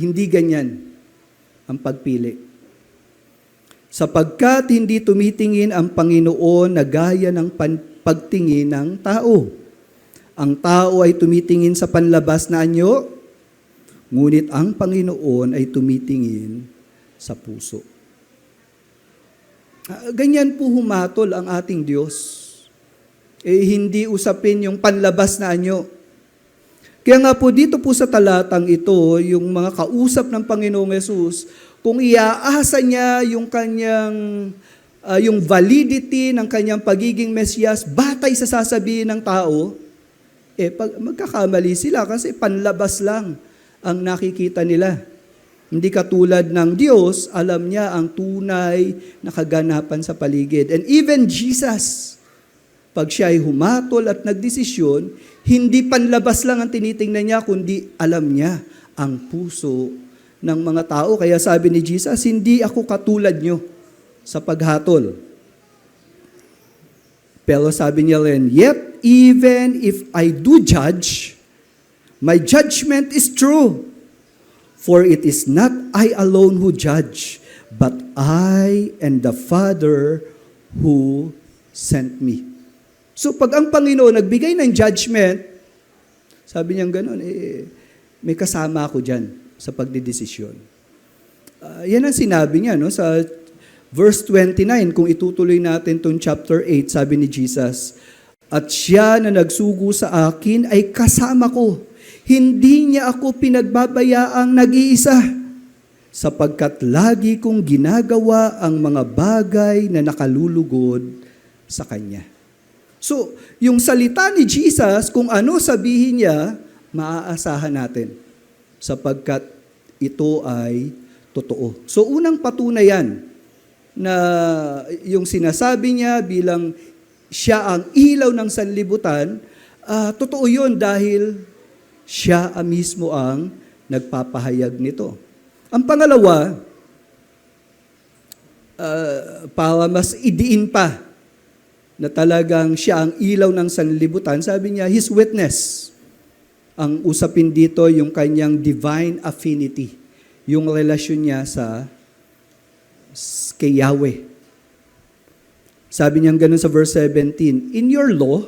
hindi ganyan ang pagpili. Sapagkat hindi tumitingin ang Panginoon na gaya ng pagtingin ng tao. Ang tao ay tumitingin sa panlabas na anyo, ngunit ang Panginoon ay tumitingin sa puso. Ganyan po humatol ang ating Diyos. Hindi usapin yung panlabas na anyo. Kaya nga po dito po sa talatang ito, yung mga kausap ng Panginoong Yesus, kung iaasa niya yung kanyang yung validity ng kanyang pagiging Mesiyas batay sa sasabihin ng tao, magkakamali sila kasi panlabas lang ang nakikita nila. Hindi katulad ng Diyos, alam niya ang tunay na kaganapan sa paligid. And even Jesus, pag siya ay humatol at nagdesisyon, hindi panlabas lang ang tinitingnan niya, kundi alam niya ang puso ng mga tao. Kaya sabi ni Jesus, hindi ako katulad nyo sa paghatol. Pero sabi niya rin, yet even if I do judge, my judgment is true. For it is not I alone who judge, but I and the Father who sent me. So pag ang Panginoon nagbigay ng judgment, sabi niya gano'n, may kasama ako dyan sa pagdidesisyon. Yan ang sinabi niya, no? Sa verse 29, kung itutuloy natin itong chapter 8, sabi ni Jesus, "At siya na nagsugo sa akin ay kasama ko. Hindi niya ako pinagbabayaang nag-iisa, sapagkat lagi kong ginagawa ang mga bagay na nakalulugod sa Kanya." So, yung salita ni Jesus, kung ano sabihin niya, maaasahan natin, sapagkat ito ay totoo. So, unang patunayan na yung sinasabi niya bilang siya ang ilaw ng sanlibutan, totoo yun dahil siya mismo ang nagpapahayag nito. Ang pangalawa, para mas idiin pa na talagang siya ang ilaw ng sanlibutan, sabi niya, His witness. Ang usapin dito, yung kanyang divine affinity, yung relasyon niya kay Yahweh. Sabi niya ganun sa verse 17, In your law,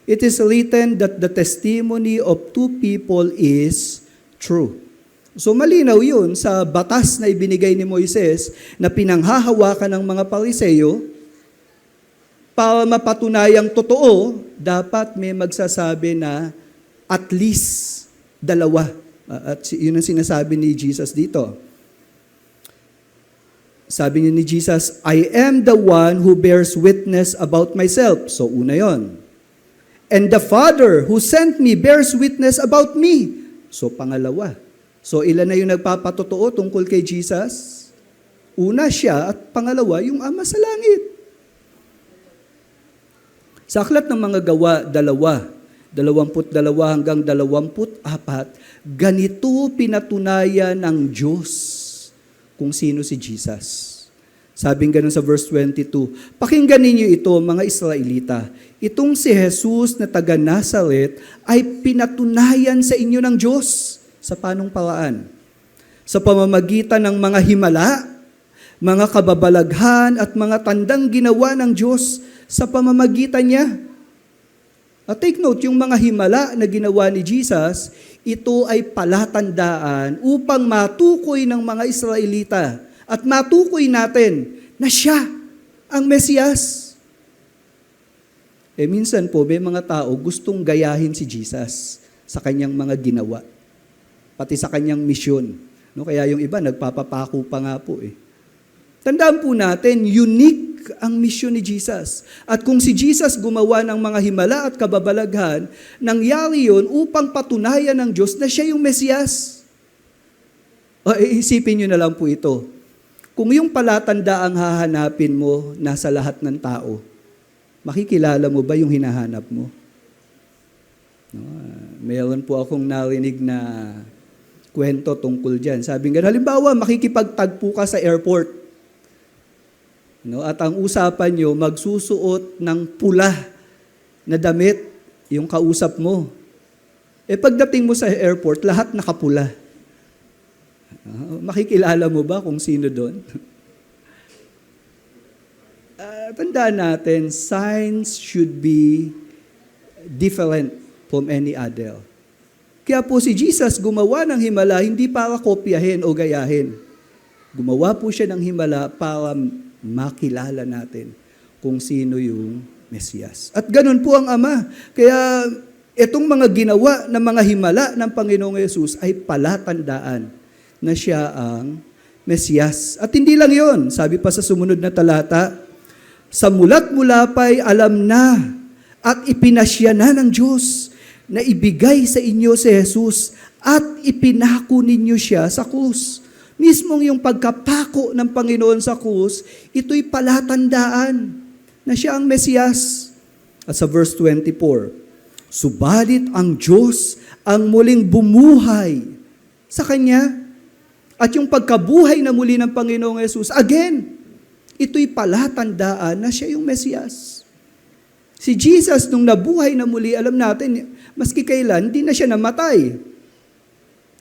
it is written that the testimony of two people is true. So malinaw yun sa batas na ibinigay ni Moises na pinanghahawakan ng mga Pariseyo. Para mapatunayang totoo, dapat may magsasabi na at least dalawa. At yun ang sinasabi ni Jesus dito. Sabi niya ni Jesus, I am the one who bears witness about myself. So una yon. And the Father who sent me bears witness about me. So pangalawa. So ilan na yung nagpapatotoo tungkol kay Jesus? Una siya at pangalawa yung Ama sa langit. Sa aklat ng mga gawa, 22 hanggang 24, ganito pinatunayan ng Diyos kung sino si Jesus. Sabing ganun sa verse 22, Pakinggan ninyo ito, mga Israelita. Itong si Jesus na taga Nazaret ay pinatunayan sa inyo ng Diyos. Sa panong paraan? Sa pamamagitan ng mga himala, mga kababalaghan at mga tandang ginawa ng Diyos sa pamamagitan niya. At take note, yung mga himala na ginawa ni Jesus, ito ay palatandaan upang matukoy ng mga Israelita at matukoy natin na siya ang Mesiyas. Minsan po, may mga tao gustong gayahin si Jesus sa kanyang mga ginawa, pati sa kanyang misyon. No, kaya yung iba, nagpapapako pa nga po Tandaan po natin, unique ang misyon ni Jesus. At kung si Jesus gumawa ng mga himala at kababalaghan, nangyari yun upang patunayan ng Diyos na siya yung Mesiyas. Isipin nyo na lang po ito. Kung yung palatanda ang hahanapin mo nasa lahat ng tao, makikilala mo ba yung hinahanap mo? Mayroon po akong narinig na kwento tungkol dyan. Sabi nga, halimbawa, makikipagtagpo ka sa airport. At ang usapan nyo, magsusuot ng pula na damit yung kausap mo. Pagdating mo sa airport, lahat nakapula. Makikilala mo ba kung sino doon? Tandaan natin, signs should be different from any other. Kaya po si Jesus gumawa ng himala hindi para kopyahin o gayahin. Gumawa po siya ng himala para makilala natin kung sino yung Mesiyas. At ganun po ang Ama. Kaya itong mga ginawa ng mga himala ng Panginoong Yesus ay palatandaan na siya ang Mesiyas. At hindi lang yon, sabi pa sa sumunod na talata, sa mulat mula pa'y alam na at ipinasya na ng Diyos na ibigay sa inyo si Jesus at ipinako ninyo siya sa krus. Mismong yung pagkapako ng Panginoon sa krus, ito'y palatandaan na siya ang Mesiyas. At sa verse 24, subalit ang Diyos ang muling bumuhay sa Kanya. At yung pagkabuhay na muli ng Panginoong Yesus, again, ito'y palatandaan na siya yung Mesiyas. Si Jesus, nung nabuhay na muli, alam natin, maski kailan, hindi na siya namatay.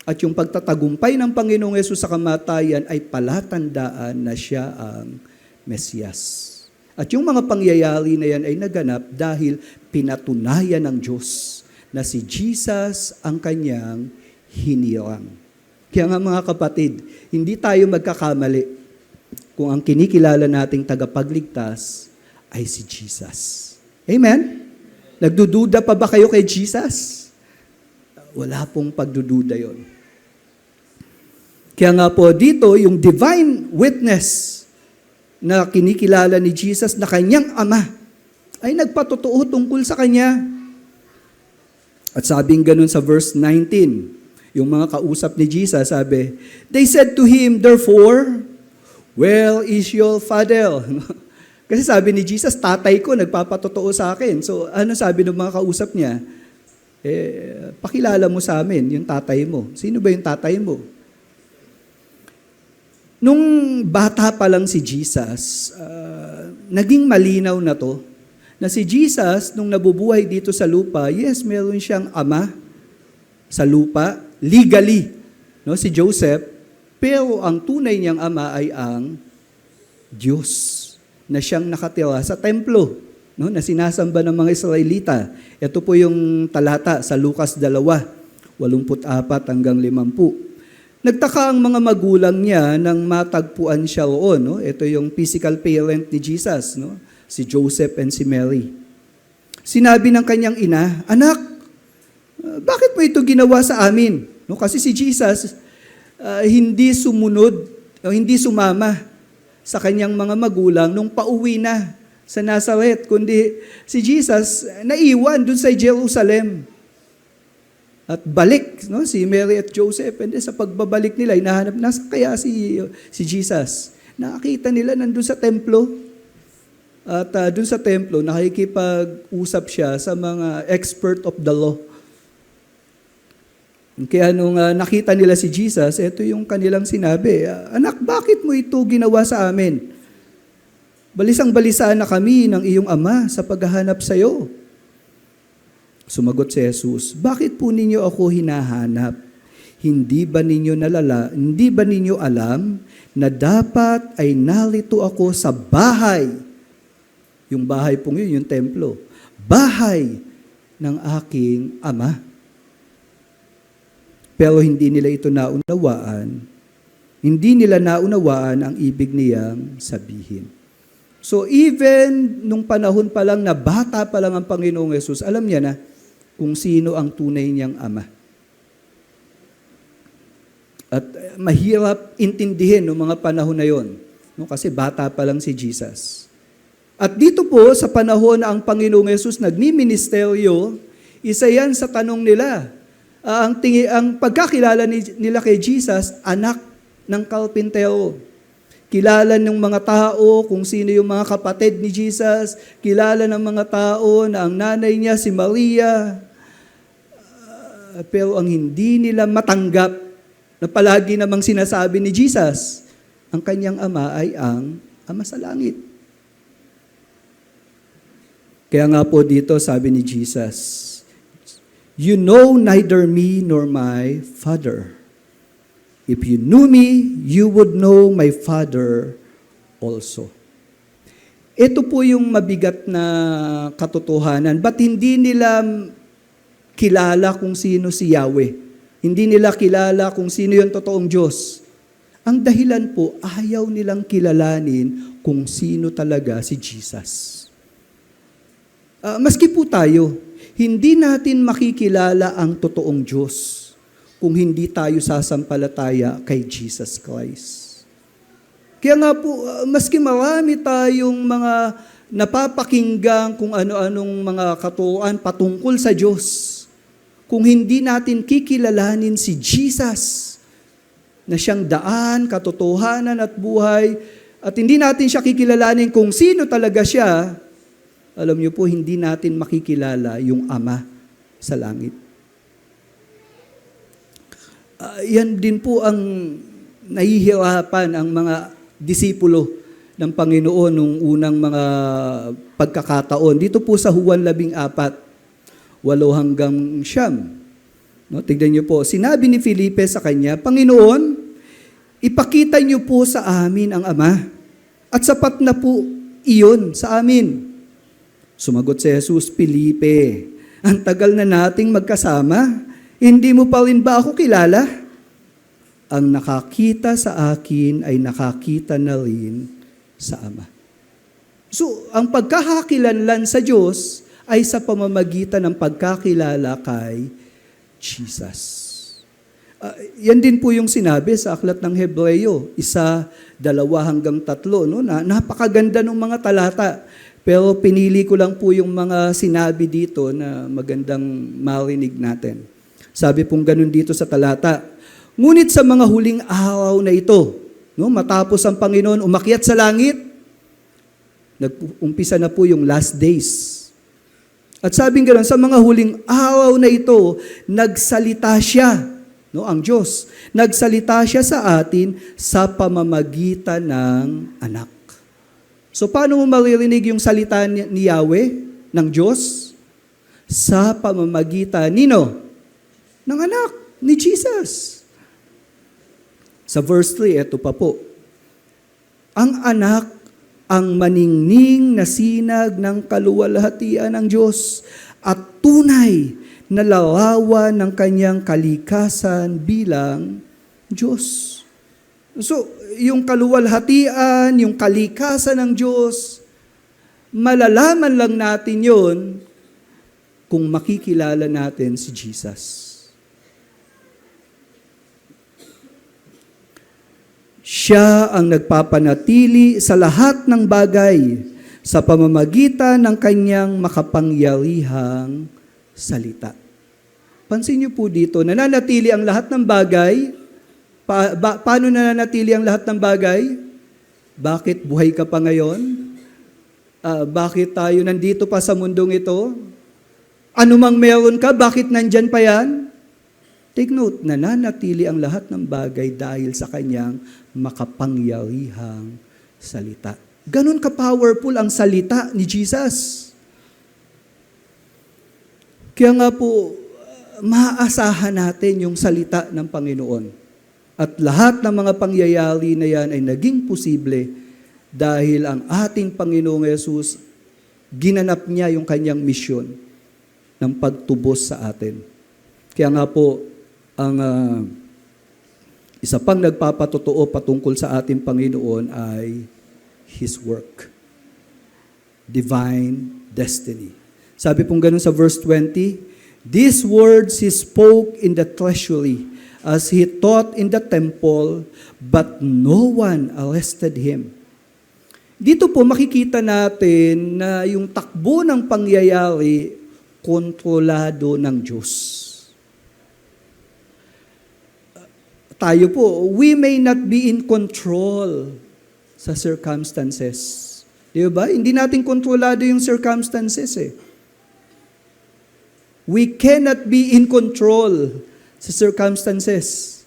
At yung pagtatagumpay ng Panginoong Yesus sa kamatayan ay palatandaan na siya ang Mesiyas. At yung mga pangyayari na yan ay naganap dahil pinatunayan ng Diyos na si Jesus ang kanyang hinirang. Kaya nga mga kapatid, hindi tayo magkakamali kung ang kinikilala nating tagapagligtas ay si Jesus. Amen? Nagdududa pa ba kayo kay Jesus? Wala pong pagdududa yon. Kaya nga po dito, yung divine witness na kinikilala ni Jesus na kanyang Ama ay nagpatotoo tungkol sa Kanya. At sabing ganun sa verse 19, yung mga kausap ni Jesus, sabi, they said to him, therefore, where is your father? Kasi sabi ni Jesus, tatay ko nagpapatotoo sa akin. So ano sabi ng mga kausap niya? Pakilala mo sa amin yung tatay mo. Sino ba yung tatay mo? Nung bata pa lang si Jesus, naging malinaw na to, na si Jesus, nung nabubuhay dito sa lupa, yes, meron siyang ama sa lupa, legally, no, si Joseph, pero ang tunay niyang ama ay ang Diyos na siyang nakatira sa templo, no, na sinasamba ng mga Israelita. Ito po yung talata sa Lucas 2:84 hanggang 50. Nagtaka ang mga magulang niya nang matagpuan siya roon. No? Ito yung physical parent ni Jesus, no? Si Joseph and si Mary. Sinabi ng kanyang ina, "Anak, bakit mo ito ginawa sa amin?" No? Kasi si Jesus hindi sumunod, o hindi sumama sa kanyang mga magulang nung pauwi na sa Nazareth, kundi si Jesus naiwan dun sa Jerusalem. At balik, no, si Mary at Joseph, and then sa pagbabalik nila, hinahanap, nasa kaya si Jesus? Nakakita nila nandun sa templo. At dun sa templo, nakikipag-usap siya sa mga expert of the law. Kaya nung nakita nila si Jesus, ito yung kanilang sinabi, "Anak, bakit mo ito ginawa sa amin? Balisang-balisa na kami ng iyong ama sa paghahanap sa iyo." Sumagot si Jesus, "Bakit po ninyo ako hinahanap? Hindi ba ninyo alam na dapat ay narito ako sa bahay?" Yung bahay pong yun, yung templo. "Bahay ng aking ama." Pero hindi nila ito naunawaan. Hindi nila naunawaan ang ibig niyang sabihin. So even nung panahon pa lang na bata pa lang ang Panginoong Yesus, alam niya na kung sino ang tunay niyang ama. At mahirap intindihin noong mga panahon na yon, no? Kasi bata pa lang si Jesus. At dito po, sa panahon na ang Panginoong Yesus nagmi-ministeryo, isa yan sa tanong nila. Ang pagkakilala nila kay Jesus, anak ng kalpintero. Kilala ng mga tao kung sino yung mga kapatid ni Jesus. Kilala ng mga tao na ang nanay niya si Maria. Pero ang hindi nila matanggap na palagi namang sinasabi ni Jesus, ang kanyang ama ay ang Ama sa langit. Kaya nga po dito sabi ni Jesus, "You know neither me nor my Father. If you knew me, you would know my Father also." Ito po yung mabigat na katotohanan. Ba't hindi nila kilala kung sino si Yahweh? Hindi nila kilala kung sino yung totoong Diyos. Ang dahilan po, ayaw nilang kilalanin kung sino talaga si Jesus. Maski po tayo, hindi natin makikilala ang totoong Diyos kung hindi tayo sasampalataya kay Jesus Christ. Kaya nga po, maski marami tayong mga napapakinggan kung ano-anong mga katuruan patungkol sa Diyos, kung hindi natin kikilalanin si Jesus, na siyang daan, katotohanan at buhay, at hindi natin siya kikilalanin kung sino talaga siya, alam niyo po, hindi natin makikilala yung Ama sa langit. Yan din po ang nahihirapan ang mga disipulo ng Panginoon nung unang mga pagkakataon. Dito po sa Juan 14, 8 hanggang 9. No, tignan niyo po, sinabi ni Felipe sa kanya, "Panginoon, ipakita niyo po sa amin ang Ama, at sapat na po iyon sa amin." Sumagot si Jesus, "Felipe, ang tagal na nating magkasama, hindi mo pa rin ba ako kilala? Ang nakakita sa akin ay nakakita na rin sa Ama." So, ang pagkakakilanlan sa Diyos ay sa pamamagitan ng pagkakilala kay Jesus. Yan din po yung sinabi sa aklat ng Hebreo, 1, 2 hanggang 3, no? Na napakaganda ng mga talata. Pero pinili ko lang po yung mga sinabi dito na magandang marinig natin. Sabi pong ganun dito sa talata, "Ngunit sa mga huling araw na ito, no, matapos ang Panginoon umakyat sa langit, nag-umpisa na po yung last days. At sabing gano'n, sa mga huling araw na ito, nagsalita siya. no, ang Diyos. Nagsalita siya sa atin sa pamamagitan ng anak. So paano mo maririnig yung salita ni Yahweh, ng Diyos? Sa pamamagitan nino? Ng anak, ni Jesus. Sa verse 3, eto pa po. Ang anak ang maningning na sinag ng kaluwalhatian ng Diyos at tunay na larawan ng kanyang kalikasan bilang Diyos. So, yung kaluwalhatian, yung kalikasan ng Diyos, malalaman lang natin yon kung makikilala natin si Jesus. Siya ang nagpapanatili sa lahat ng bagay sa pamamagitan ng kanyang makapangyarihang salita. Pansin niyo po dito, nananatili ang lahat ng bagay. Paano nananatili ang lahat ng bagay? Bakit buhay ka pa ngayon? Bakit tayo nandito pa sa mundong ito? Ano mang meron ka, bakit nandyan pa yan? Take note, nananatili ang lahat ng bagay dahil sa kanyang makapangyarihang salita. Ganon ka-powerful ang salita ni Jesus. Kaya nga po, maaasahan natin yung salita ng Panginoon. At lahat ng mga pangyayari na yan ay naging posible dahil ang ating Panginoong Yesus, ginanap niya yung kanyang misyon ng pagtubos sa atin. Kaya nga po, ang isa pang nagpapatotoo patungkol sa ating Panginoon ay His work. Divine destiny. Sabi pong ganun sa verse 20, "These words He spoke in the treasury as He taught in the temple, but no one arrested Him." Dito po makikita natin na yung takbo ng pangyayari kontrolado ng Diyos. Tayo po, we may not be in control sa circumstances. Di ba? Hindi natin kontrolado yung circumstances eh. We cannot be in control sa circumstances.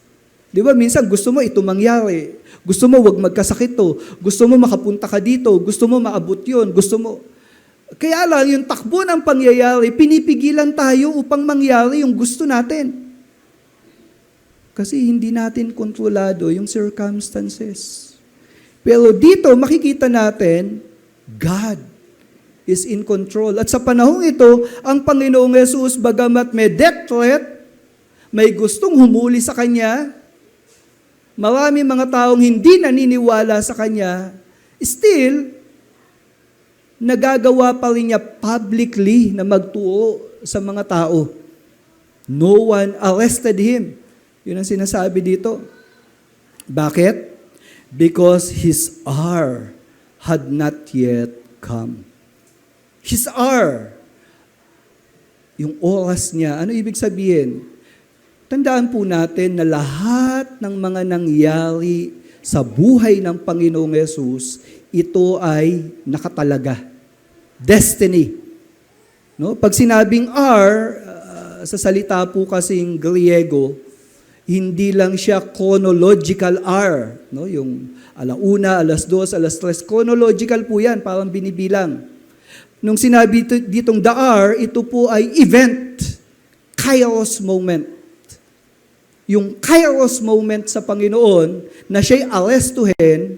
Di ba? Minsan gusto mo ito mangyari. Gusto mo wag magkasakit to. Gusto mo makapunta ka dito. Gusto mo maabot yun. Gusto mo... Kaya lang, yung takbo ng pangyayari, pinipigilan tayo upang mangyari yung gusto natin. Kasi hindi natin kontrolado yung circumstances. Pero dito, makikita natin, God is in control. At sa panahong ito, ang Panginoong Yesus, bagamat may death threat, may gustong humuli sa Kanya, marami mga taong hindi naniniwala sa Kanya, still, nagagawa pa rin niya publicly na magtuo sa mga tao. No one arrested Him. Yun ang sinasabi dito. Bakit? Because His hour had not yet come. His hour. Yung oras niya. Ano ibig sabihin? Tandaan po natin na lahat ng mga nangyari sa buhay ng Panginoong Yesus, ito ay nakatalaga. Destiny. No? Pag sinabing hour, sa salita po kasing Griego, hindi lang siya chronological hour. No? Yung alauna, alas 2, alas 3. Chronological po yan, parang binibilang. Nung sinabi ditong the hour, ito po ay event. Kairos moment. Yung kairos moment sa Panginoon na siya'y arrestuhin,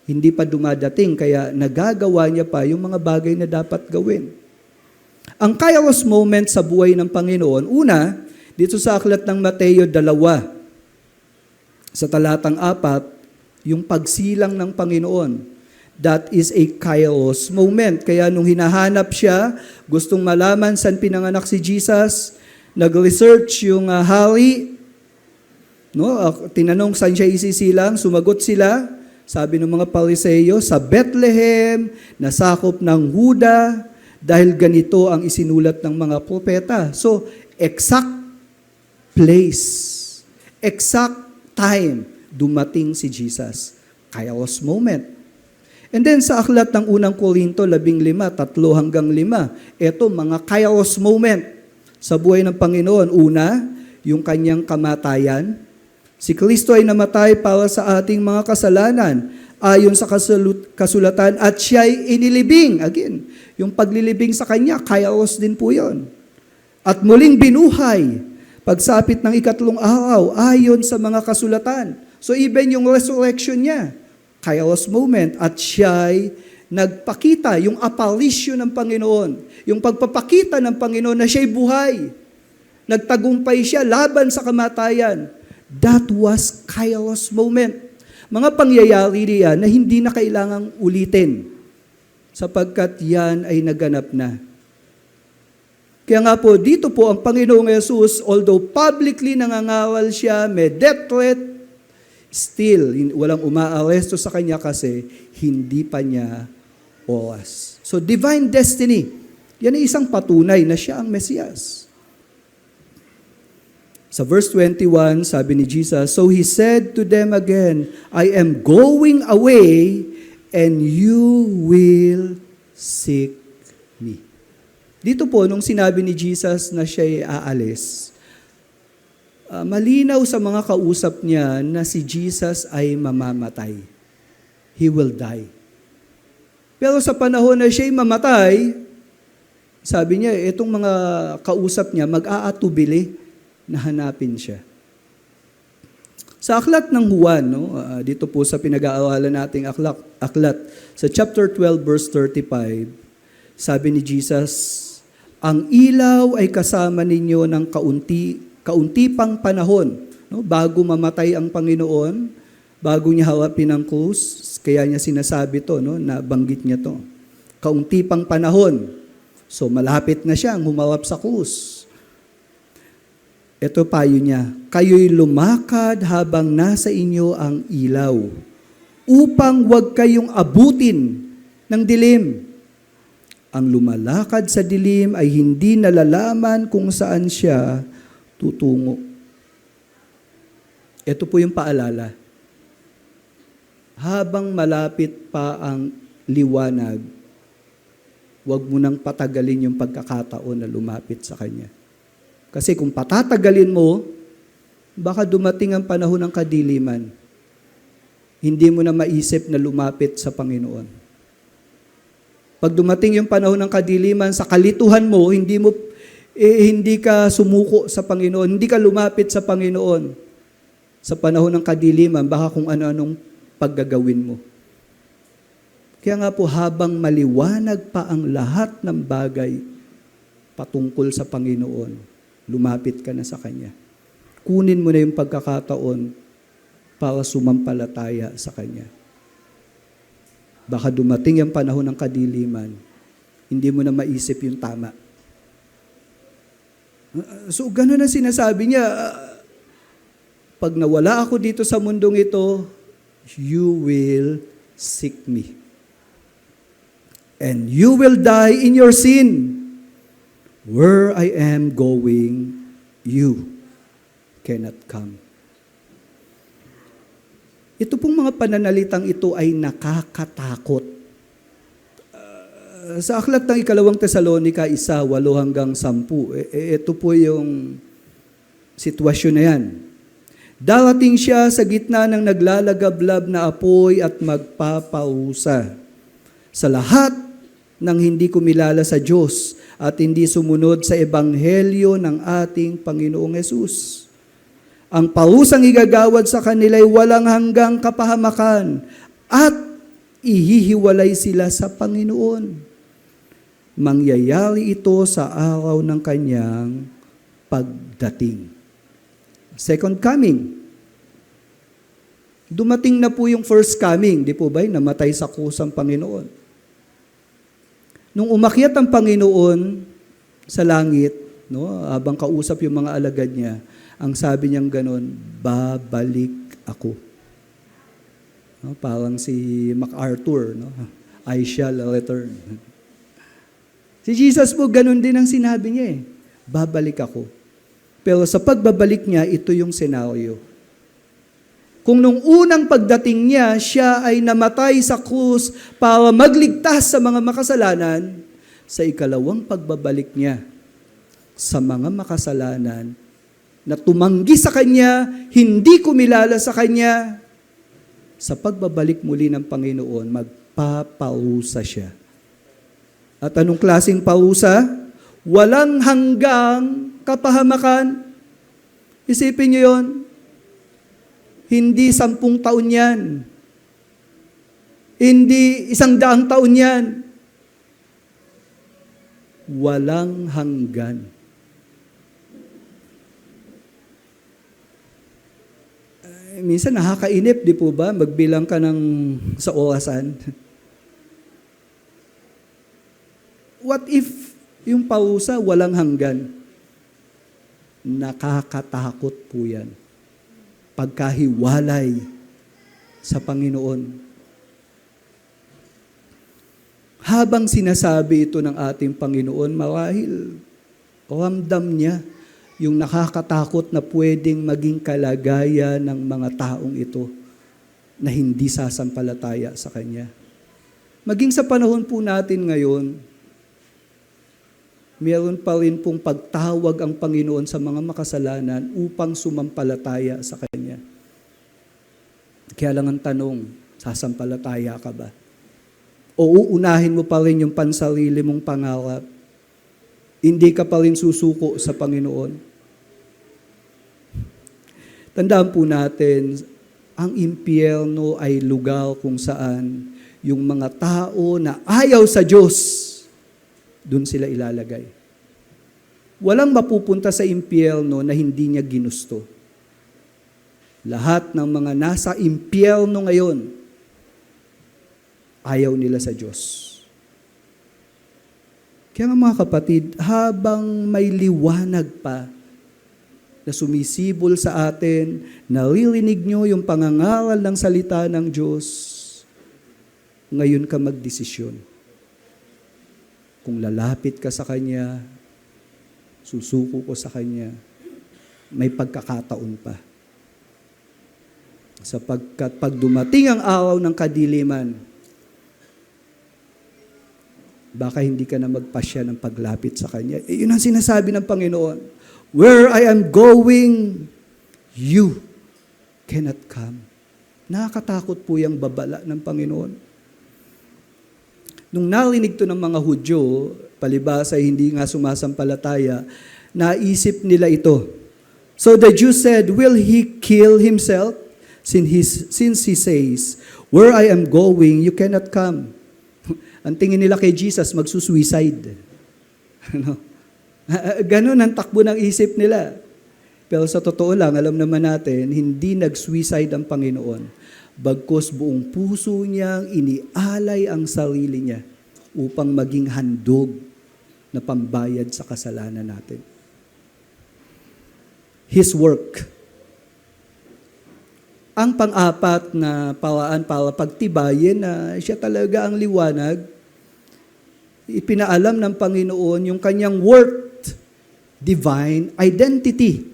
hindi pa dumadating, kaya nagagawa niya pa yung mga bagay na dapat gawin. Ang kairos moment sa buhay ng Panginoon, una, dito sa aklat ng Mateo 2, sa talatang 4, yung pagsilang ng Panginoon. That is a kairos moment. Kaya nung hinahanap siya, gustong malaman saan pinanganak si Jesus, nag-research yung hari, no? Tinanong saan siya isisilang, sumagot sila, sabi ng mga Pariseyo, sa Bethlehem, nasakop ng Huda, dahil ganito ang isinulat ng mga propeta. So, exact place, exact time, dumating si Jesus. Kairos moment. And then sa aklat ng unang Korinto, 15:3-5, ito mga kairos moment sa buhay ng Panginoon. Una, yung kanyang kamatayan. Si Kristo ay namatay para sa ating mga kasalanan ayon sa kasulatan at siya'y inilibing. Again, yung paglilibing sa kanya, kairos din po yun. At muling binuhay pagsapit ng 3 araw ayon sa mga kasulatan. So even yung resurrection niya, kairos moment, at siya'y nagpakita, yung apparition ng Panginoon, yung pagpapakita ng Panginoon na siya'y buhay. Nagtagumpay siya laban sa kamatayan. That was kairos moment. Mga pangyayari riyan na hindi na kailangang ulitin sapagkat yan ay naganap na. Kaya nga po, dito po ang Panginoong Yesus, although publicly nangangawal siya, may death threat, still, walang umaaresto sa kanya kasi hindi pa niya oras. So, divine destiny, yan ay isang patunay na siya ang Mesiyas. Sa verse 21, sabi ni Jesus, "So he said to them again, I am going away and you will seek me." Dito po, nung sinabi ni Jesus na siya'y aalis, malinaw sa mga kausap niya na si Jesus ay mamamatay. He will die. Pero sa panahon na siya'y mamatay, sabi niya, itong mga kausap niya, mag-aatubili na hanapin siya. Sa aklat ng Juan, dito po sa pinag-aaralan nating aklat, sa chapter 12, verse 35, sabi ni Jesus, "Ang ilaw ay kasama ninyo ng kaunti pang panahon." Bago mamatay ang Panginoon, bago niya harapin ang krus, kaya niya sinasabi to, nabanggit niya to. Kaunti pang panahon. So malapit na siyang humarap sa krus. Ito payo niya, "Kayo'y lumakad habang nasa inyo ang ilaw, upang huwag kayong abutin ng dilim. Ang lumalakad sa dilim ay hindi nalalaman kung saan siya tutungo." Ito po yung paalala. Habang malapit pa ang liwanag, huwag mo nang patagalin yung pagkakataon na lumapit sa Kanya. Kasi kung patatagalin mo, baka dumating ang panahon ng kadiliman. Hindi mo na maisip na lumapit sa Panginoon. Pag dumating yung panahon ng kadiliman, sa kalituhan mo, hindi ka sumuko sa Panginoon, hindi ka lumapit sa Panginoon. Sa panahon ng kadiliman, baka kung ano-anong paggagawin mo. Kaya nga po, habang maliwanag pa ang lahat ng bagay patungkol sa Panginoon, lumapit ka na sa Kanya. Kunin mo na yung pagkakataon para sumampalataya sa Kanya. Baka dumating yung panahon ng kadiliman, hindi mo na maisip yung tama. So, gano'n ang sinasabi niya, pag nawala ako dito sa mundong ito, you will seek me. And you will die in your sin. Where I am going, you cannot come. Ito pong mga pananalitang ito ay nakakatakot. Sa aklat ng 2 Tesalonica 1:8-10, ito po yung sitwasyon na yan. "Darating siya sa gitna ng naglalagablab na apoy at magpaparusa sa lahat ng hindi kumilala sa Diyos at hindi sumunod sa ebanghelyo ng ating Panginoong Yesus. Ang parusang igagawad sa kanila ay walang hanggang kapahamakan at ihihiwalay sila sa Panginoon. Mangyayari ito sa araw ng kanyang pagdating." Second coming. Dumating na po yung first coming, di po ba? Namatay sa krus ang Panginoon. Nung umakyat ang Panginoon sa langit, habang kausap yung mga alagad niya, ang sabi niyang ganon, "Babalik ako." Parang si MacArthur, "I shall return." Si Jesus po, ganon din ang sinabi niya babalik ako. Pero sa pagbabalik niya, ito yung senaryo. Kung nung unang pagdating niya, siya ay namatay sa krus para magligtas sa mga makasalanan, sa ikalawang pagbabalik niya, sa mga makasalanan, na tumanggi sa Kanya, hindi kumilala sa Kanya, sa pagbabalik muli ng Panginoon, magpaparusa siya. At anong klaseng parusa? Walang hanggang kapahamakan. Isipin niyo yon. Hindi 10 taon yan. Hindi 100 taon yan. Walang hanggan. Minsan nakakainip, di po ba? Magbilang ka sa orasan. What if yung pausa walang hanggan? Nakakatakot po yan. Pagkahiwalay sa Panginoon. Habang sinasabi ito ng ating Panginoon, marahil ramdam niya yung nakakatakot na pwedeng maging kalagayan ng mga taong ito na hindi sasampalataya sa Kanya. Maging sa panahon po natin ngayon, meron pa rin pong pagtawag ang Panginoon sa mga makasalanan upang sumampalataya sa Kanya. Kaya lang ang tanong, sasampalataya ka ba? O uunahin mo pa rin yung pansarili mong pangarap? Hindi ka pa rin susuko sa Panginoon? Tandaan po natin, ang impyerno ay lugar kung saan yung mga tao na ayaw sa Diyos, doon sila ilalagay. Walang mapupunta sa impyerno na hindi niya ginusto. Lahat ng mga nasa impyerno ngayon, ayaw nila sa Diyos. Kaya nga mga kapatid, habang may liwanag pa na sumisibol sa atin, naririnig nyo yung pangangaral ng salita ng Diyos, ngayon ka magdesisyon. Kung lalapit ka sa Kanya, susuko ko sa Kanya, may pagkakataon pa. Sapagkat pag dumating ang araw ng kadiliman, baka hindi ka na magpasya ng paglapit sa Kanya. Yun ang sinasabi ng Panginoon. Where I am going, you cannot come. Nakakatakot po yung babala ng Panginoon. Nung narinig to ng mga Hudyo, palibasa hindi nga sumasampalataya, naisip nila ito. So the Jews said, will he kill himself? Since he says, where I am going, you cannot come. Ang tingin nila kay Jesus, magsusuicide. Ganun ang takbo ng isip nila. Pero sa totoo lang, alam naman natin, hindi nag-suicide ang Panginoon. Bagkus buong puso niyang inialay ang sarili niya upang maging handog na pambayad sa kasalanan natin. His work. Ang pang-apat na paraan para pagtibayin na siya talaga ang liwanag, ipinaalam ng Panginoon yung kanyang worth, divine identity.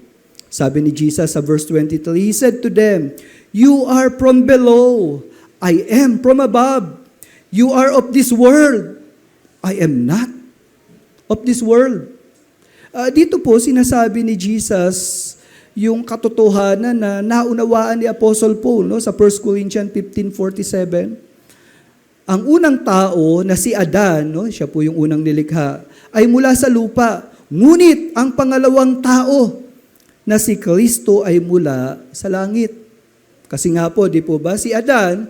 Sabi ni Jesus sa verse 23, He said to them, you are from below, I am from above. You are of this world, I am not of this world. Dito po sinasabi ni Jesus yung katotohanan na naunawaan ni Apostle Paul sa 1 Corinthians 15:47. Ang unang tao na si Adan, siya po yung unang nilikha, ay mula sa lupa. Ngunit ang pangalawang tao na si Kristo ay mula sa langit. Kasi nga po, di po ba, si Adan,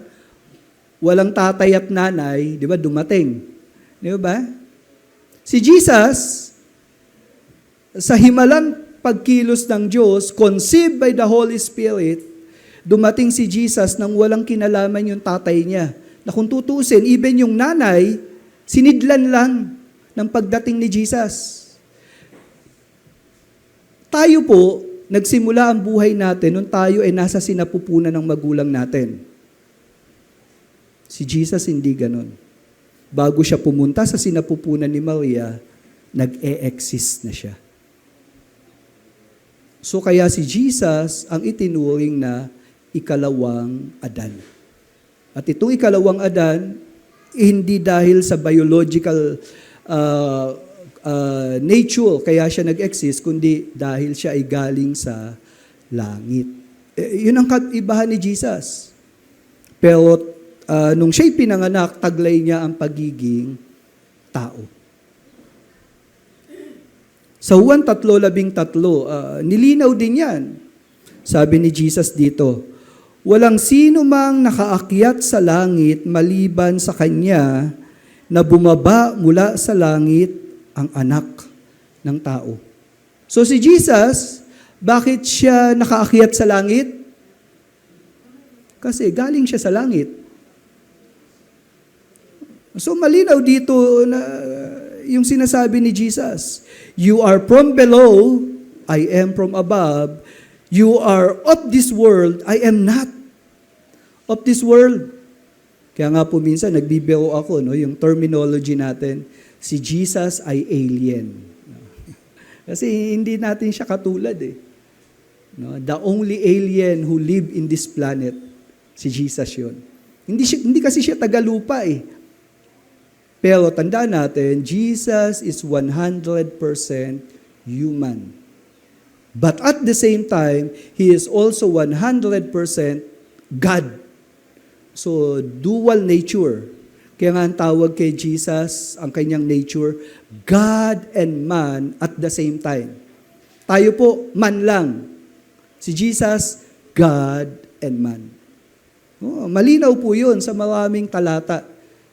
walang tatay at nanay, di ba, dumating. Di ba? Si Jesus, sa himalang pagkilos ng Diyos, conceived by the Holy Spirit, dumating si Jesus nang walang kinalaman yung tatay niya. Na kung tutusin, even yung nanay, sinidlan lang ng pagdating ni Jesus. Tayo po, nagsimula ang buhay natin nung tayo ay nasa sinapupunan ng magulang natin. Si Jesus hindi ganon. Bago siya pumunta sa sinapupunan ni Maria, nag-e-exist na siya. So kaya si Jesus ang itinuring na ikalawang Adan. At itong ikalawang Adan, hindi dahil sa biological nature, kaya siya nag-exist, kundi dahil siya ay galing sa langit. Yun ang kaibahan ni Jesus. Pero nung siya'y pinanganak, taglay niya ang pagiging tao. Sa Juan 3:13, nilinaw din yan. Sabi ni Jesus dito, walang sino mang nakaakyat sa langit maliban sa Kanya na bumaba mula sa langit ang anak ng tao. So si Jesus, bakit siya nakaakyat sa langit? Kasi galing siya sa langit. So malinaw dito na yung sinasabi ni Jesus, you are from below, I am from above. You are of this world, I am not of this world. Kaya nga po minsan nagbibiro ako, no, yung terminology natin, si Jesus ay alien. Kasi hindi natin siya katulad eh. No, the only alien who live in this planet, si Jesus yun. Hindi kasi siya tagalupa eh. Pero tandaan natin, Jesus is 100% human. But at the same time, He is also 100% God. So, dual nature. Kaya nga ang tawag kay Jesus, ang kanyang nature, God and man at the same time. Tayo po, man lang. Si Jesus, God and man. Oh, malinaw po yun sa maraming talata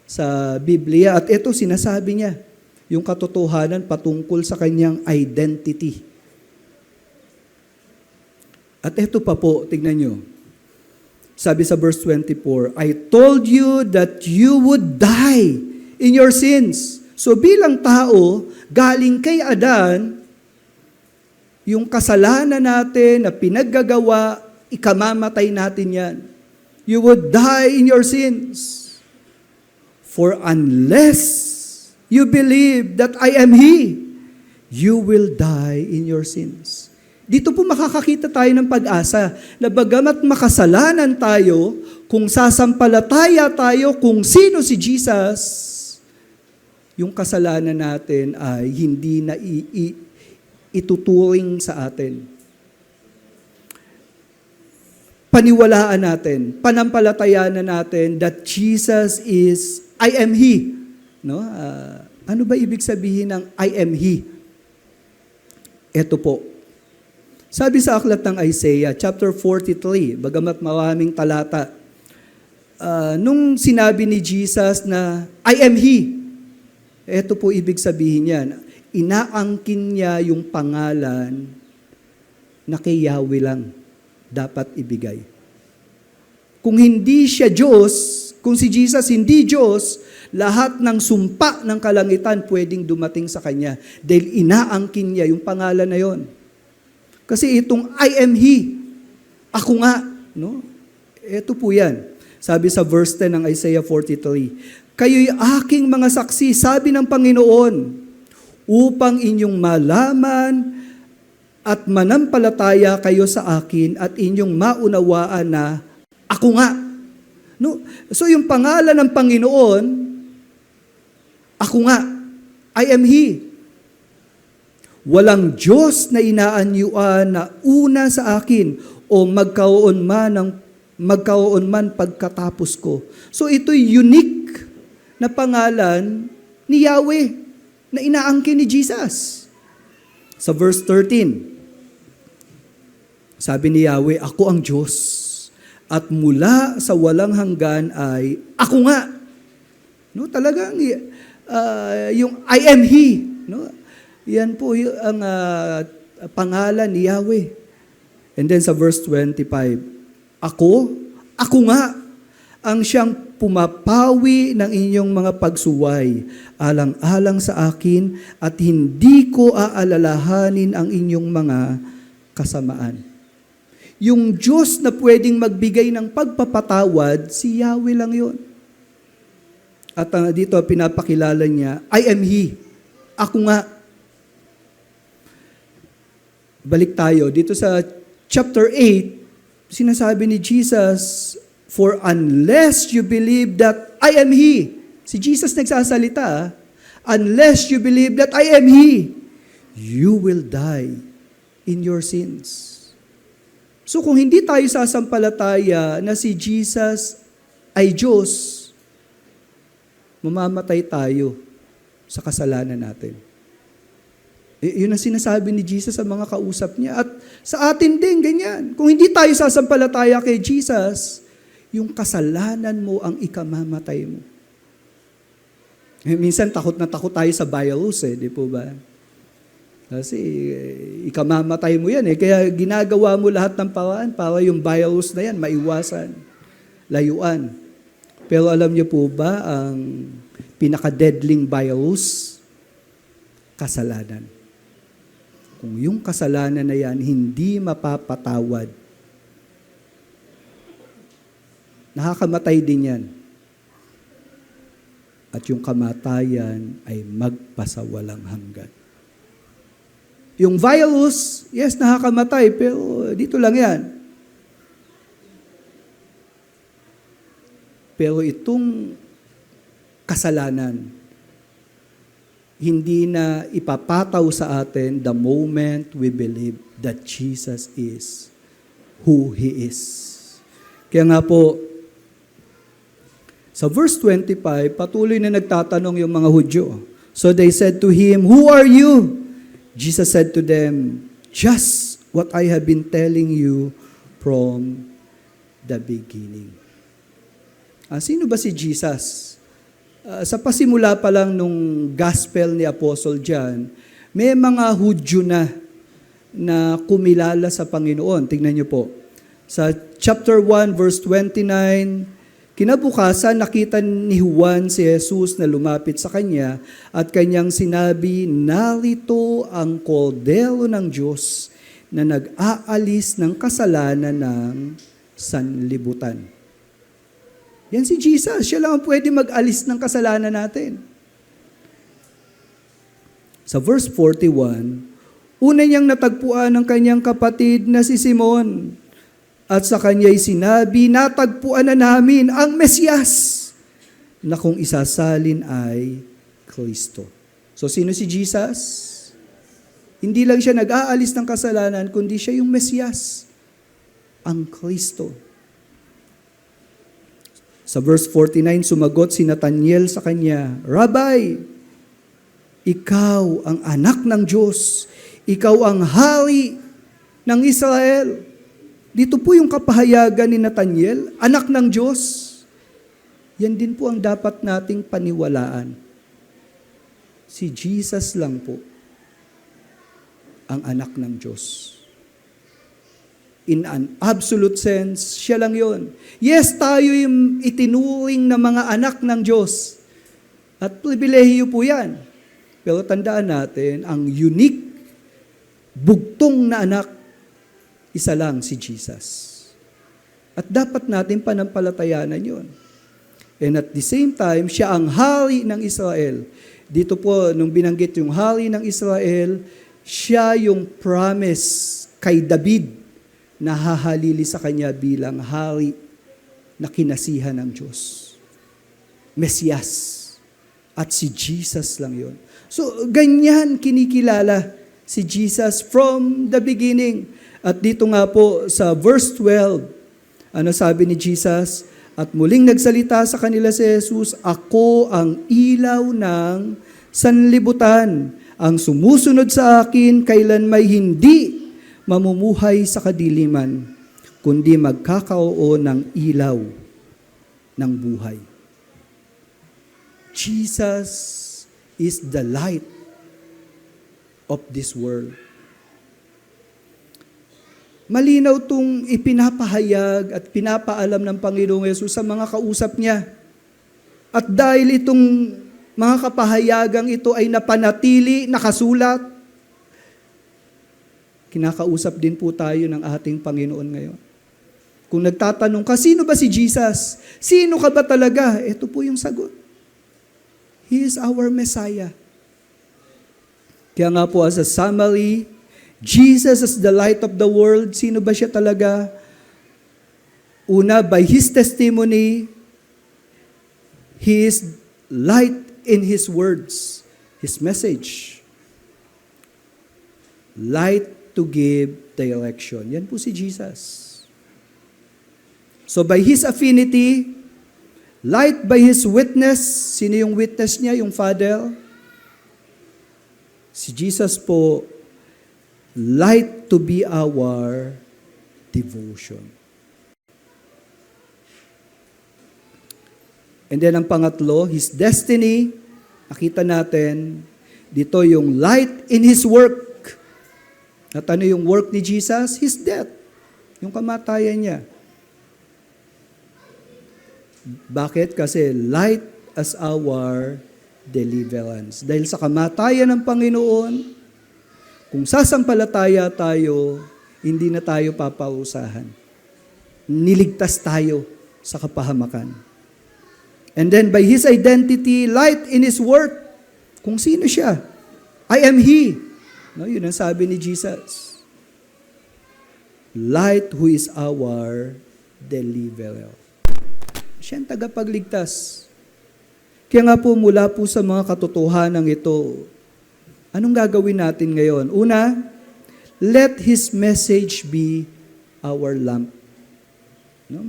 sa Biblia. At ito sinasabi niya, yung katotohanan patungkol sa kanyang identity. At ito pa po, tignan nyo. Sabi sa verse 24, I told you that you would die in your sins. So bilang tao, galing kay Adan, yung kasalanan natin na pinaggagawa, ikamamatay natin yan. You would die in your sins. For unless you believe that I am He, you will die in your sins. Dito po makakakita tayo ng pag-asa na bagamat makasalanan tayo, kung sasampalataya tayo kung sino si Jesus, yung kasalanan natin ay hindi na ituturing sa atin. Paniwalaan natin, panampalatayaan na natin that Jesus is, I am He. No? Ano ba ibig sabihin ng I am He? Ito po. Sabi sa aklat ng Isaiah, chapter 43, bagamat maraming talata, nung sinabi ni Jesus na, I am He, ito po ibig sabihin yan, inaangkin niya yung pangalan na kay Yahweh lang dapat ibigay. Kung hindi siya Diyos, kung si Jesus hindi Diyos, lahat ng sumpa ng kalangitan pwedeng dumating sa Kanya dahil inaangkin niya yung pangalan na yon. Kasi itong I am He, ako nga, no? Ito po yan. Sabi sa verse 10 ng Isaiah 43, kayo'y aking mga saksi, sabi ng Panginoon, upang inyong malaman at manampalataya kayo sa akin at inyong maunawaan na ako nga. No? So yung pangalan ng Panginoon, ako nga, I am He. Walang Diyos na inaanyuan na una sa akin o magkaroon man pagkatapos ko. So ito'y unique na pangalan ni Yahweh na inaangkin ni Jesus. Sa verse 13, sabi ni Yahweh, ako ang Diyos at mula sa walang hanggan ay ako nga. No, talagang yung I am He, no? Yan po ang pangalan ni Yahweh. And then sa verse 25, ako nga, ang siyang pumapawi ng inyong mga pagsuway, alang-alang sa akin, at hindi ko aalalahanin ang inyong mga kasamaan. Yung Diyos na pwedeng magbigay ng pagpapatawad, si Yahweh lang yon. At dito pinapakilala niya, I am He. Ako nga. Balik tayo. Dito sa chapter 8, sinasabi ni Jesus, for unless you believe that I am He, si Jesus nagsasalita, unless you believe that I am He, you will die in your sins. So kung hindi tayo sasampalataya na si Jesus ay Diyos, mamamatay tayo sa kasalanan natin. Yun ang sinasabi ni Jesus sa mga kausap niya. At sa atin din, ganyan. Kung hindi tayo sasampalataya kay Jesus, yung kasalanan mo ang ikamamatay mo. Minsan takot na takot tayo sa virus di po ba? Kasi ikamamatay mo yan Kaya ginagawa mo lahat ng paraan para yung virus na yan maiwasan, layuan. Pero alam niyo po ba ang pinaka-deadling virus? Kasalanan. Kung yung kasalanan na yan hindi mapapatawad, nakakamatay din yan. At yung kamatayan ay magpasawalang hanggan. Yung virus, yes, nakakamatay, pero dito lang yan. Pero itong kasalanan, hindi na ipapataw sa atin the moment we believe that Jesus is who He is. Kaya nga po, sa verse 25, patuloy na nagtatanong yung mga Hudyo. So they said to Him, "Who are you?" Jesus said to them, "Just what I have been telling you from the beginning." Sino ba si Jesus? Sa pasimula pa lang nung gospel ni Apostle John, may mga Hudyo na kumilala sa Panginoon. Tingnan niyo po. Sa chapter 1, verse 29, kinabukasan nakita ni Juan si Jesus na lumapit sa kanya at kanyang sinabi, "Narito ang kordero ng Diyos na nag-aalis ng kasalanan ng sanlibutan." Yan si Jesus. Siya lang ang pwede mag-alis ng kasalanan natin. Sa verse 41, una niyang natagpuan ng kanyang kapatid na si Simon. At sa kanya'y sinabi, "Natagpuan na namin ang Mesiyas na kung isasalin ay Kristo." So sino si Jesus? Hindi lang siya nag-aalis ng kasalanan, kundi siya yung Mesiyas, ang Kristo. Sa verse 49, sumagot si Nathanael sa kanya, "Rabbi, ikaw ang anak ng Diyos. Ikaw ang hari ng Israel." Dito po yung kapahayagan ni Nathanael, anak ng Diyos. Yan din po ang dapat nating paniwalaan. Si Jesus lang po ang anak ng Diyos. In an absolute sense, siya lang yon. Yes, tayo yung itinuring na mga anak ng Diyos. At pribilehiyo po yan. Pero tandaan natin, ang unique, bugtong na anak, isa lang si Jesus. At dapat natin panampalatayanan yon. And at the same time, siya ang hari ng Israel. Dito po, nung binanggit yung hari ng Israel, siya yung promise kay David na hahalili sa kanya bilang hari na kinasihan ng Diyos. Mesiyas. At si Jesus lang yon. So, ganyan kinikilala si Jesus from the beginning. At dito nga po sa verse 12, ano sabi ni Jesus? At muling nagsalita sa kanila si Jesus, "Ako ang ilaw ng sanlibutan. Ang sumusunod sa akin kailan may hindi mamumuhay sa kadiliman, kundi magkakaroon ng ilaw ng buhay." Jesus is the light of this world. Malinaw itong ipinapahayag at pinapaalam ng Panginoong Yesus sa mga kausap niya. At dahil itong mga kapahayagang ito ay napanatili, nakasulat, kinakausap din po tayo ng ating Panginoon ngayon. Kung nagtatanong ka, sino ba si Jesus? Sino ka ba talaga? Ito po yung sagot. He is our Messiah. Kaya nga po as a summary, Jesus is the light of the world. Sino ba siya talaga? Una, by His testimony, He is light in His words. His message. Light to give direction. Yan po si Jesus. So by His affinity, light by His witness, sino yung witness niya? Yung Father. Si Jesus po, light to be our devotion. And then ang pangatlo, His destiny. Nakita natin, dito yung light in His work. At ano yung work ni Jesus? His death. Yung kamatayan niya. Bakit? Kasi light as our deliverance. Dahil sa kamatayan ng Panginoon, kung sasampalataya tayo, hindi na tayo paparusahan. Niligtas tayo sa kapahamakan. And then by His identity, light in His work. Kung sino siya? I am He. No, yun ang sabi ni Jesus. Light who is our deliverer. Siya ang tagapagligtas. Kaya nga po mula po sa mga katotohanan ito, anong gagawin natin ngayon? Una, let His message be our lamp. No,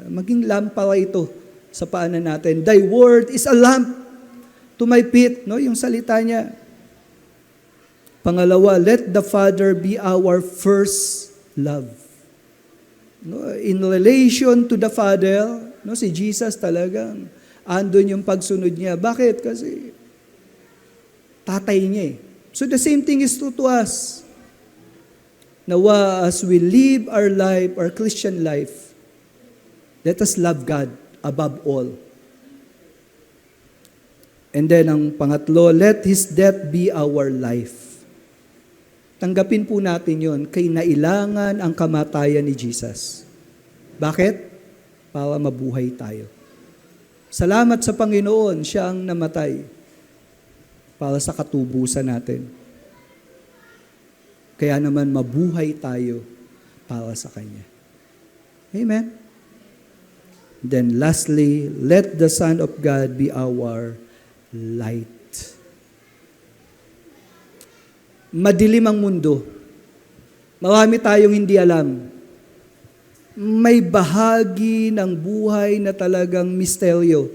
maging lampara ito sa paanan natin. Thy word is a lamp to my feet. No, yung salita niya. Pangalawa, let the Father be our first love. No, in relation to the Father, no, si Jesus talagang andun yung pagsunod niya. Bakit? Kasi tatay niya eh. So the same thing is true to us. Nawa as we live our life, our Christian life, let us love God above all. And then ang pangatlo, let His death be our life. Tanggapin po natin yon, kainailangan ang kamatayan ni Jesus. Bakit? Para mabuhay tayo. Salamat sa Panginoon, siya ang namatay para sa katubusan natin. Kaya naman mabuhay tayo para sa Kanya. Amen? Then lastly, let the Son of God be our light. Madilim ang mundo. Marami tayong hindi alam. May bahagi ng buhay na talagang misteryo.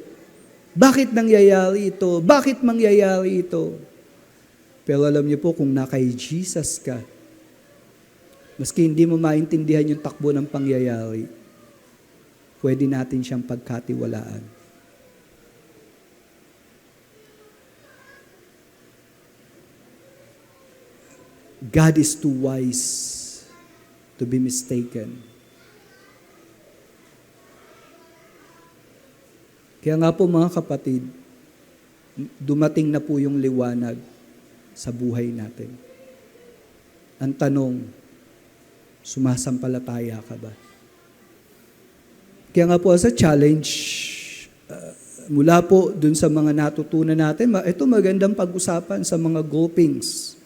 Bakit nangyayari ito? Bakit mangyayari ito? Pero alam niyo po, kung nakay Jesus ka, maski hindi mo maintindihan yung takbo ng pangyayari, pwede natin siyang pagkatiwalaan. God is too wise to be mistaken. Kaya nga po mga kapatid, dumating na po yung liwanag sa buhay natin. Ang tanong, sumasampalataya ka ba? Kaya nga po sa challenge, mula po dun sa mga natutunan natin, ito magandang pag-usapan sa mga groupings.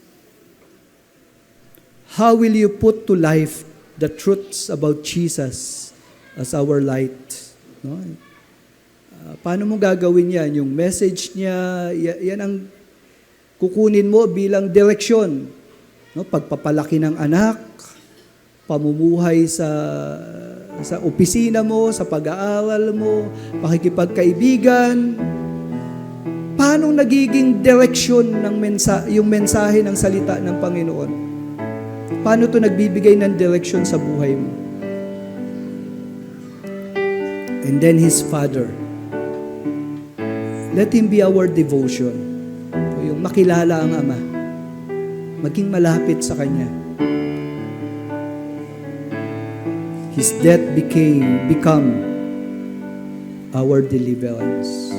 How will you put to life the truths about Jesus as our light? No? Paano mo gagawin yan? Yung message niya, yan ang kukunin mo bilang direksyon. No? Pagpapalaki ng anak, pamumuhay sa opisina mo, sa pag-aaral mo, pakikipagkaibigan. Paano nagiging direksyon ng yung mensahe ng salita ng Panginoon? Paano ito nagbibigay ng direksyon sa buhay mo? And then His Father. Let Him be our devotion. Yung makilala ang Ama. Maging malapit sa Kanya. His death become our deliverance.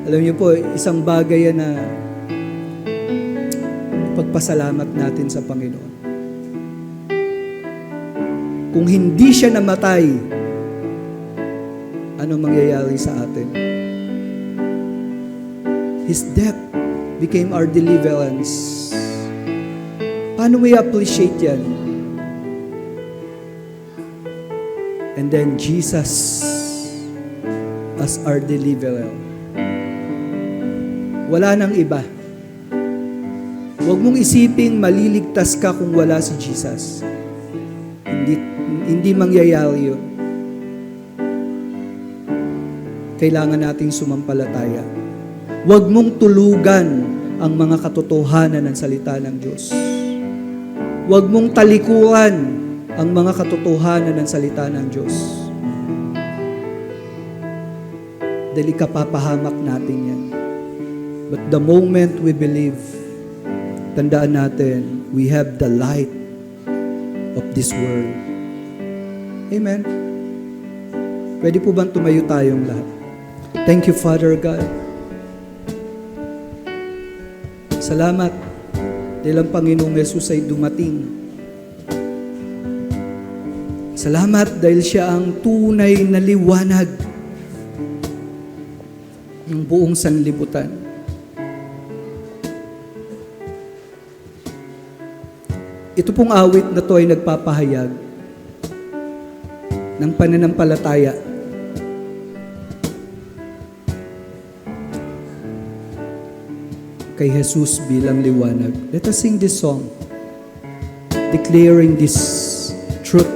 Alam niyo po, isang bagay yan na pagpasalamat natin sa Panginoon. Kung hindi siya namatay, ano mangyayari sa atin? His death became our deliverance. Paano we appreciate yan? And then Jesus as our deliverer. Wala nang iba. Huwag mong isiping maliligtas ka kung wala si Jesus. Hindi mangyayari yun. Kailangan nating sumampalataya. Huwag mong tulugan ang mga katotohanan ng salita ng Diyos. Huwag mong talikuran ang mga katotohanan ng salita ng Diyos. Dahil ikapapahamak natin yan. But the moment we believe, tandaan natin, we have the light of this world. Amen. Pwede po bang tumayo tayong lahat? Thank you, Father God. Salamat dahil ang Panginoong Yesus ay dumating. Salamat dahil siya ang tunay na liwanag ng buong sanlibutan. Ito pong awit na to ay nagpapahayag ng pananampalataya. Kay Jesus bilang liwanag. Let us sing this song, declaring this truth.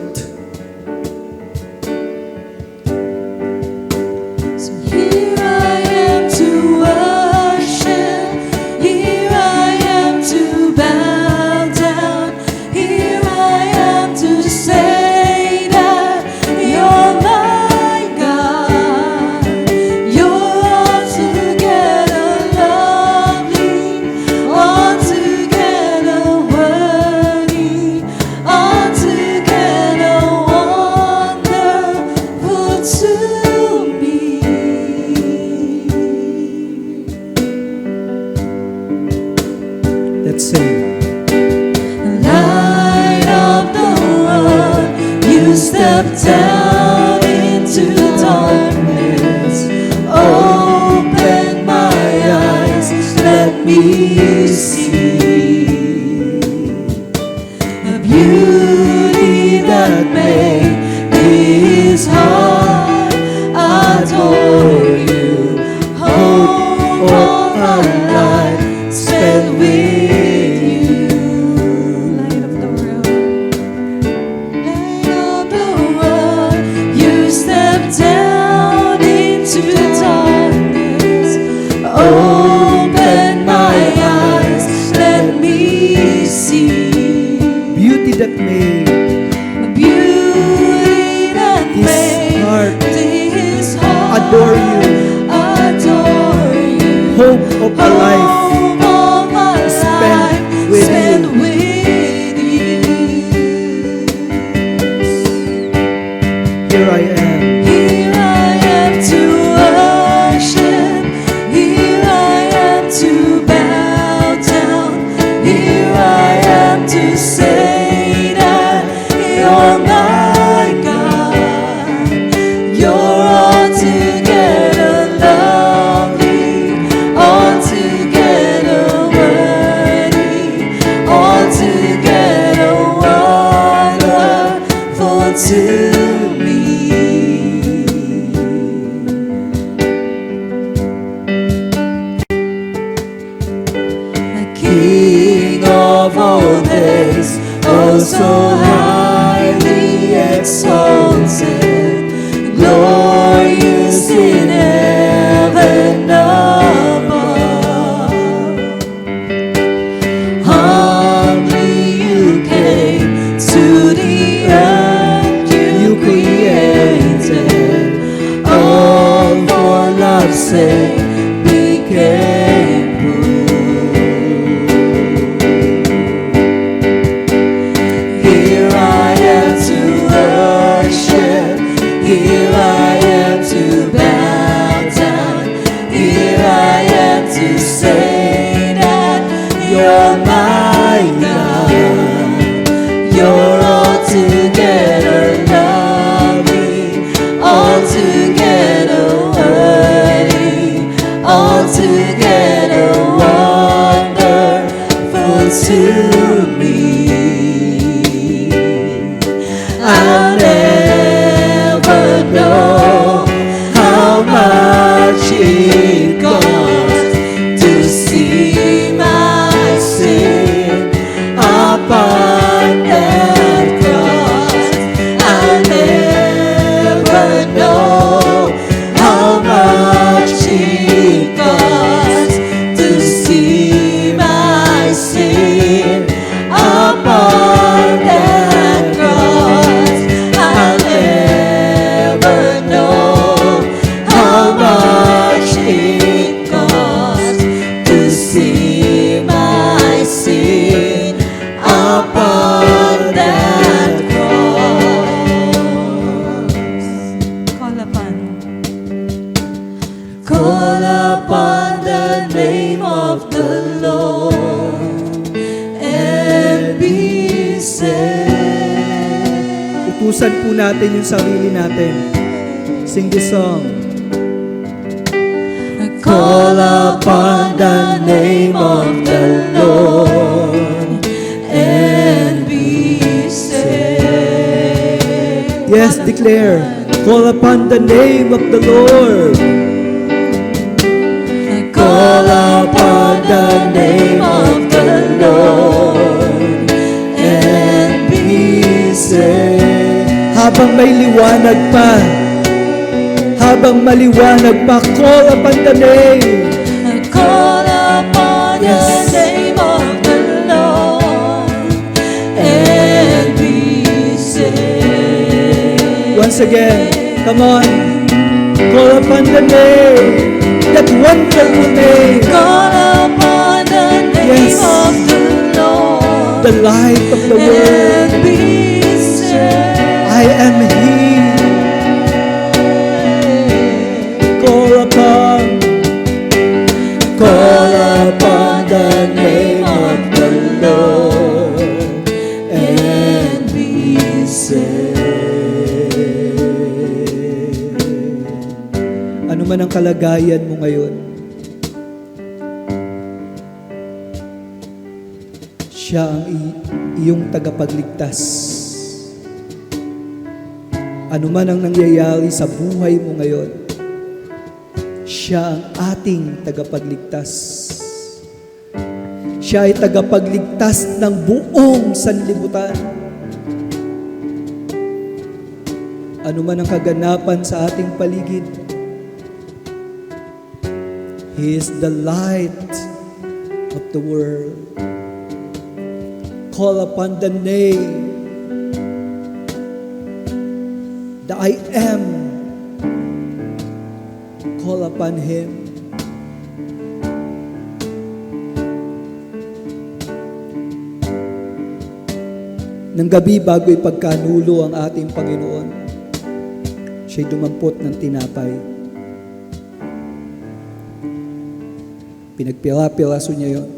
Here I am to worship, here I am to bow down, here I am to say that you're my God. You're altogether lovely, altogether worthy, altogether wonderful to me. Let's sing. Light of the world, you step down into darkness. Open my eyes, let me see a beauty that made his heart adore you. Hope all our life spent with you. Light of the world, light of the world, you step down into darkness. Open my eyes, let me see Beauty that made a beauty that His made heart his heart adore you. adore you. Hope of a life Hope of my spent life with spent you. with you. Here I am. Here I am to worship, here I am to bow down, here I am to say that you're my God. You're altogether lovely, altogether worthy, altogether wonderful to me. The King of all days, oh so highly exalted, glorious in heaven above. Humbly you came to the earth you created, all for love's sake became poor. Here I am to worship, here I am to bow down, here I am to say that you're my God. You're altogether lovely, altogether worthy, altogether wonderful to me. I'll never know how Call upon the name of the Lord and be saved. Utusan po natin yung sarili natin. Sing this song. Call upon the name of the Lord and be saved. Yes, declare. Call upon the name of the Lord. Call upon the name of the Lord and be saved. Habang may liwanag pa, habang maliwanag pa, call upon the name. Call upon Yes. the name of the Lord and be saved. Once again, come on. Call upon the name, that wonderful name, Call upon the name Yes. of the Lord the light of the world. and be saved. I am He. Call upon the name of the Lord and be saved. Ano man ang kalagayan mo ngayon, siya ang iyong tagapagligtas. Ano man ang nangyayari sa buhay mo ngayon, siya ang ating tagapagligtas. Siya ay tagapagligtas ng buong sanlibutan. Ano man ang kaganapan sa ating paligid, He is the light of the world. Call upon the name, the I am. Call upon Him. Nang gabi bago ipagkanulo ang ating Panginoon, siya'y dumampot ng tinapay. Pinagpila-pilaso niya yon.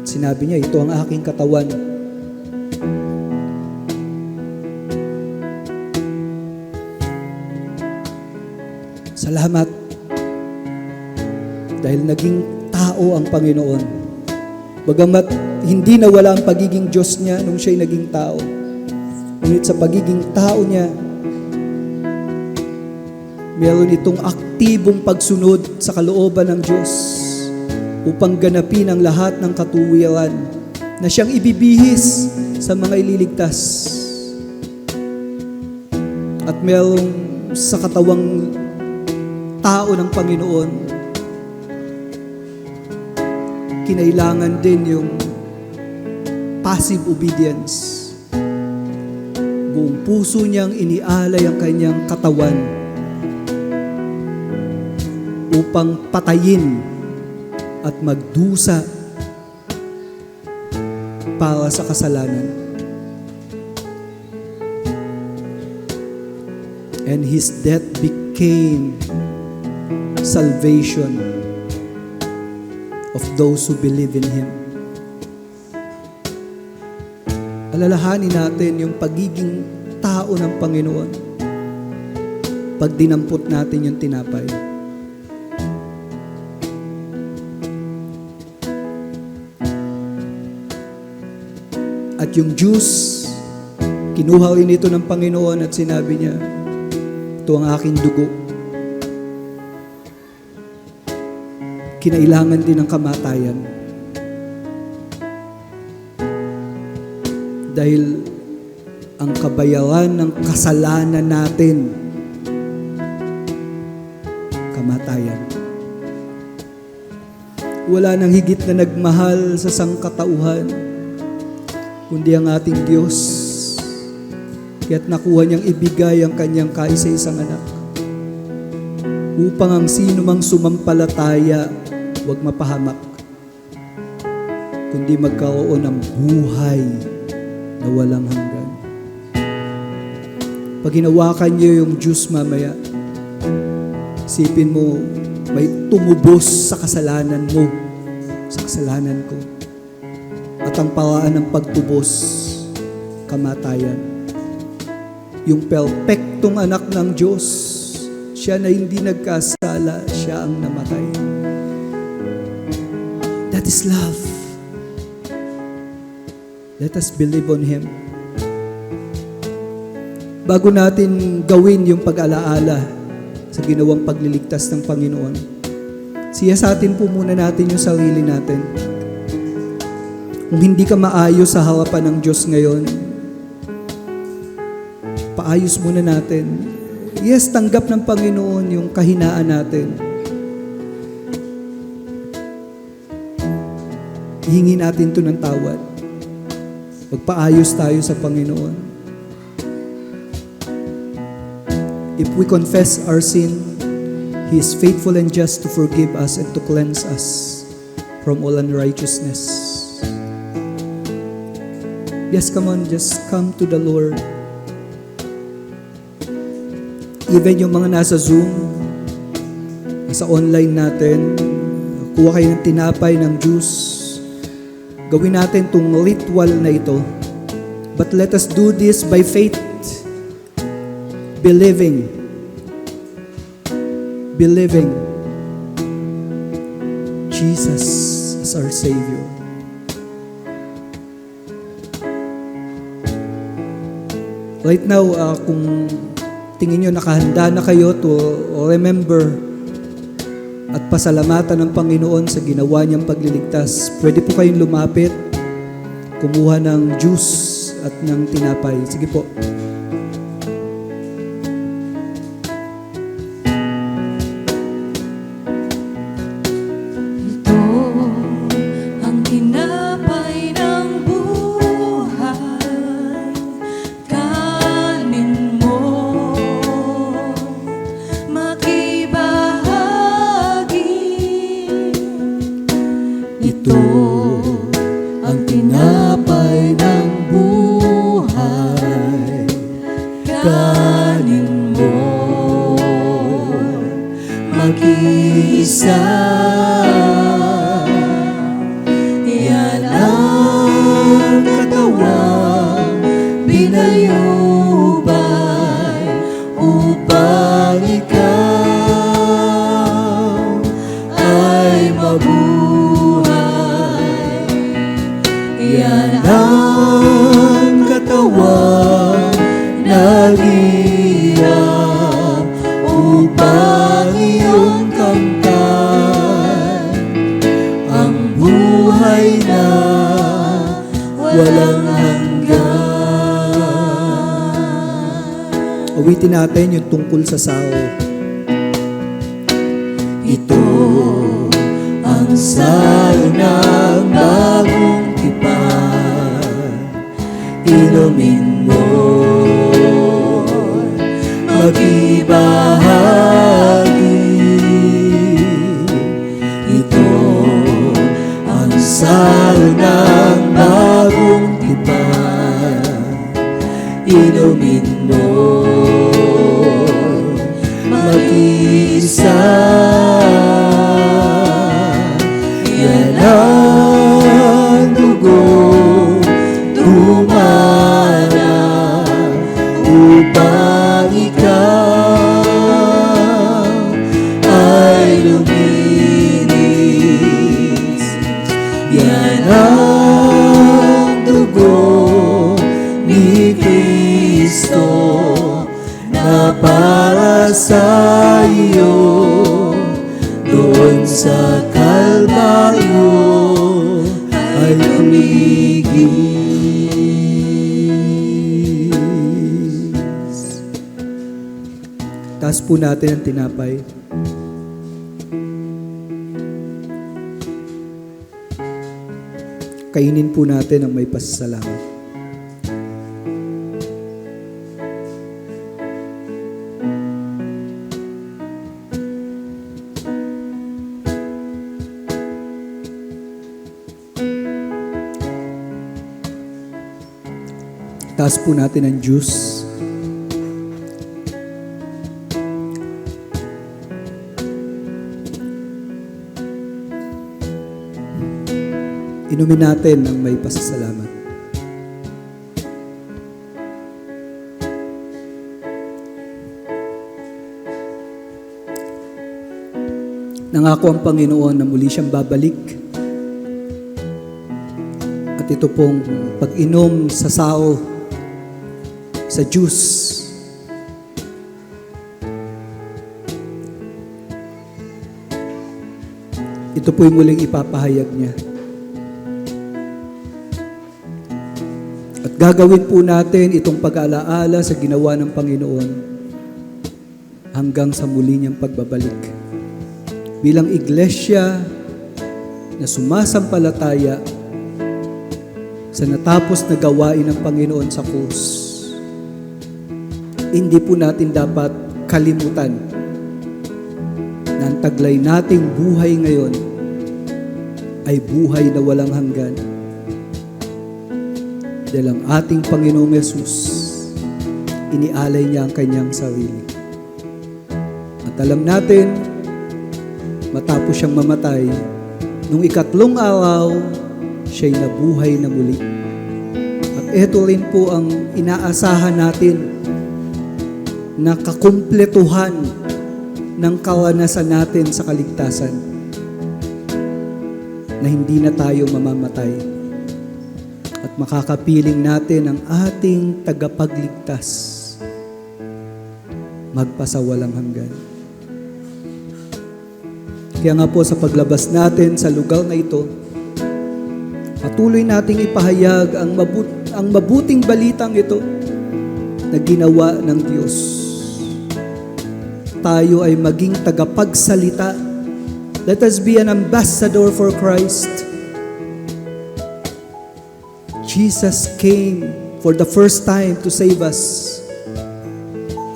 Sinabi niya, ito ang aking katawan. Salamat dahil naging tao ang Panginoon. Bagamat hindi nawala ang pagiging Diyos niya nung siya'y naging tao. Ngunit sa pagiging tao niya, meron itong aktibong pagsunod sa kalooban ng Diyos upang ganapin ang lahat ng katuwiran na siyang ibibihis sa mga ililigtas. At merong sa katawang tao ng Panginoon, kinailangan din yung passive obedience. Buong puso niyang inialay ang kanyang katawan upang patayin at magdusa para sa kasalanan. And His death became salvation of those who believe in Him. Alalahanin natin yung pagiging tao ng Panginoon pag dinampot natin yung tinapay. At yung juice, kinuha rin ito ng Panginoon at sinabi niya, ito ang aking dugo. Kinailangan din ng kamatayan. Dahil ang kabayaran ng kasalanan natin, kamatayan. Wala nang higit na nagmahal sa sangkatauhan, kundi ang ating Diyos. Kaya't nakuha niyang ibigay ang kanyang kaisa-isang anak upang ang sino mang sumampalataya huwag mapahamak, kundi magkaroon ng buhay na walang hanggan. Pag hinawakan niyo yung juice mamaya, Isipin mo, may tumubos sa kasalanan mo, sa kasalanan ko. At ang paraan ng pagtubos, kamatayan. Yung perpektong anak ng Diyos, siya na hindi nagkasala, siya ang namatay. That is love. Let us believe on Him. Bago natin gawin yung pag-alaala sa ginawang pagliligtas ng Panginoon, siyasatin po muna natin yung sarili natin. Kung hindi ka maayos sa harapan ng Diyos ngayon, paayos muna natin. Yes, tanggap ng Panginoon yung kahinaan natin. Hihingi natin to ng tawad. Magpaayos tayo sa Panginoon. If we confess our sin, He is faithful and just to forgive us and to cleanse us from all unrighteousness. Yes, come on, just come to the Lord. Even yung mga nasa Zoom, nasa online natin, kuha kayo ng tinapay, ng juice. Gawin natin itong ritual na ito. But let us do this by faith. Believing. Believing Jesus as our Savior. Right now, kung tingin nyo nakahanda na kayo to remember at pasalamatan ng Panginoon sa ginawa niyang pagliligtas, pwede po kayong lumapit, kumuha ng juice at ng tinapay. Sige po. Ito ang tinapay ng buhay, kanin mo, ito ang tinapay ng buhay, kanin mo, mag-isa. Yan ang katawan, binayubay upang ikaw ay mabuhay. Yan ang katawan naghihirap upang iyong kamtan ang buhay na walang hanggan. Awitin natin yung tungkol sa sao. Ito ang sao ng bagong tipan, inumin mo, mag-ibahagi. Ito ang sao ng bagong tipan, inumin mo, mag-isa. Yan ang dugo dumana upang ikaw ay luminis. Yan ang dugo ni Kristo na para sa iyo doon sa Kalbaryo ay lumigis. Taas po natin ang tinapay. Kainin po natin ang may pasasalamat. Taas po natin ang juice. Inumin natin ng may pasasalamat. Nangako ang Panginoon na muli siyang babalik. At ito pong pag-inom sa sao, sa juice, ito po'y muling ipapahayag niya. At gagawin po natin itong pag-alaala sa ginawa ng Panginoon hanggang sa muli niyang pagbabalik. Bilang iglesia na sumasampalataya sa natapos na gawain ng Panginoon sa krus, hindi po natin dapat kalimutan na ang taglay nating buhay ngayon ay buhay na walang hanggan. Dahil ang ating Panginoong Yesus, inialay niya ang kanyang sarili. At alam natin, matapos siyang mamatay, nung ikatlong araw, siya'y nabuhay na muli. At ito rin po ang inaasahan natin na kakumpletuhan ng karanasan natin sa kaligtasan, na hindi na tayo mamamatay at makakapiling natin ang ating tagapagligtas magpasawalang hanggan. Kaya nga po sa paglabas natin sa lugar na ito, patuloy nating ipahayag ang mabuting balitang ito na ginawa ng Diyos. Tayo ay maging tagapagsalita. Let us be an ambassador for Christ. Jesus came for the first time to save us.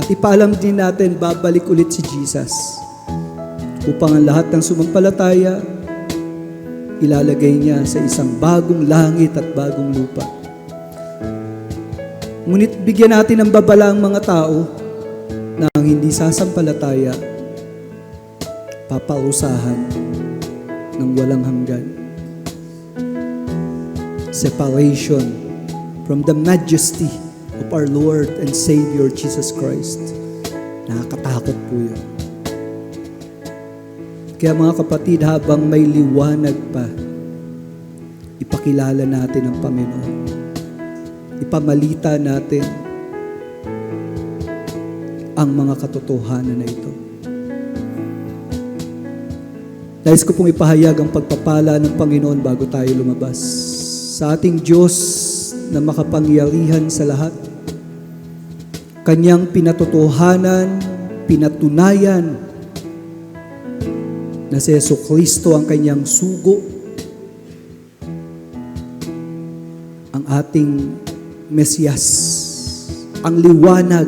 At ipaalam din natin, babalik ulit si Jesus upang ang lahat ng sumampalataya ilalagay niya sa isang bagong langit at bagong lupa. Ngunit bigyan natin ng babala ang mga tao na ang hindi sasampalataya paparusahan ng walang hanggan. Separation from the majesty of our Lord and Savior Jesus Christ. Nakakatakot po yun. Kaya mga kapatid, habang may liwanag pa, ipakilala natin ang Panginoon. Ipamalita natin ang mga katotohanan na ito. Nais ko pong ipahayag ang pagpapala ng Panginoon bago tayo lumabas. Sa ating Diyos na makapangyarihan sa lahat, Kanyang pinatotohanan, pinatunayan na si Jesucristo ang Kanyang sugo, ang ating Mesiyas, ang liwanag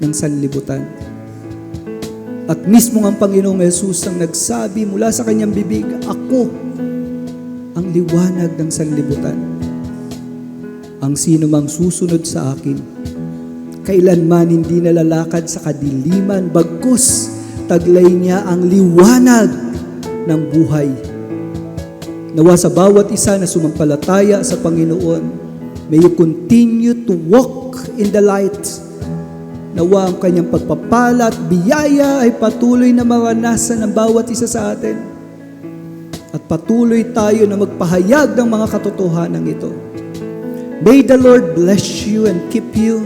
ng sanlibutan. At mismo ang Panginoong Yesus ang nagsabi mula sa Kanyang bibig, "Ako ang liwanag ng sanlibutan. Ang sino mang susunod sa akin, kailanman hindi nalalakad sa kadiliman, bagkus taglay niya ang liwanag ng buhay." Nawa sa bawat isa na sumampalataya sa Panginoon, may you continue to walk in the light. Nawa ang Kanyang pagpapala at biyaya ay patuloy na maranasan ng bawat isa sa atin. At patuloy tayo na magpahayag ng mga katotohanan ito. May the Lord bless you and keep you.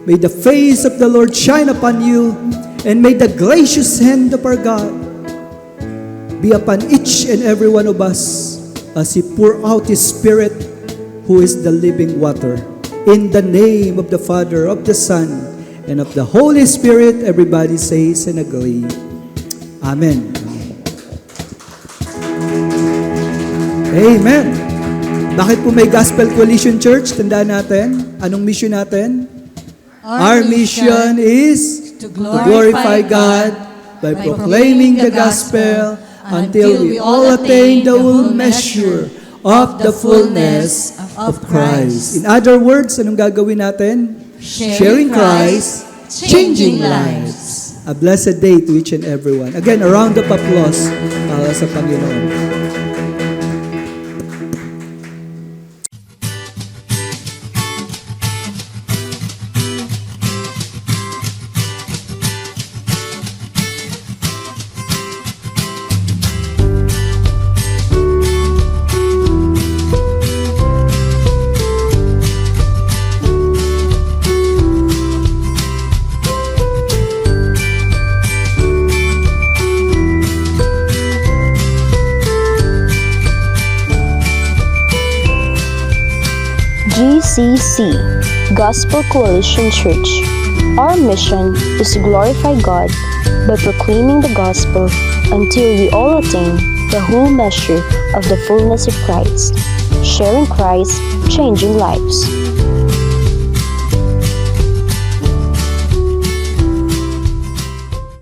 May the face of the Lord shine upon you. And may the gracious hand of our God be upon each and every one of us as He pour out His Spirit, who is the living water. In the name of the Father, of the Son, and of the Holy Spirit, everybody says and agree. Amen. Amen. Bakit po may Gospel Coalition Church? Tandaan natin. Anong mission natin? Our mission is to glorify God by proclaiming the gospel until we all attain the full measure of the fullness of Christ. In other words, anong gagawin natin? Sharing Christ, changing lives. A blessed day to each and everyone. Again, a round of applause para sa Panginoon. GCC, Gospel Coalition Church. Our mission is to glorify God by proclaiming the gospel until we all attain the whole measure of the fullness of Christ, sharing Christ, changing lives.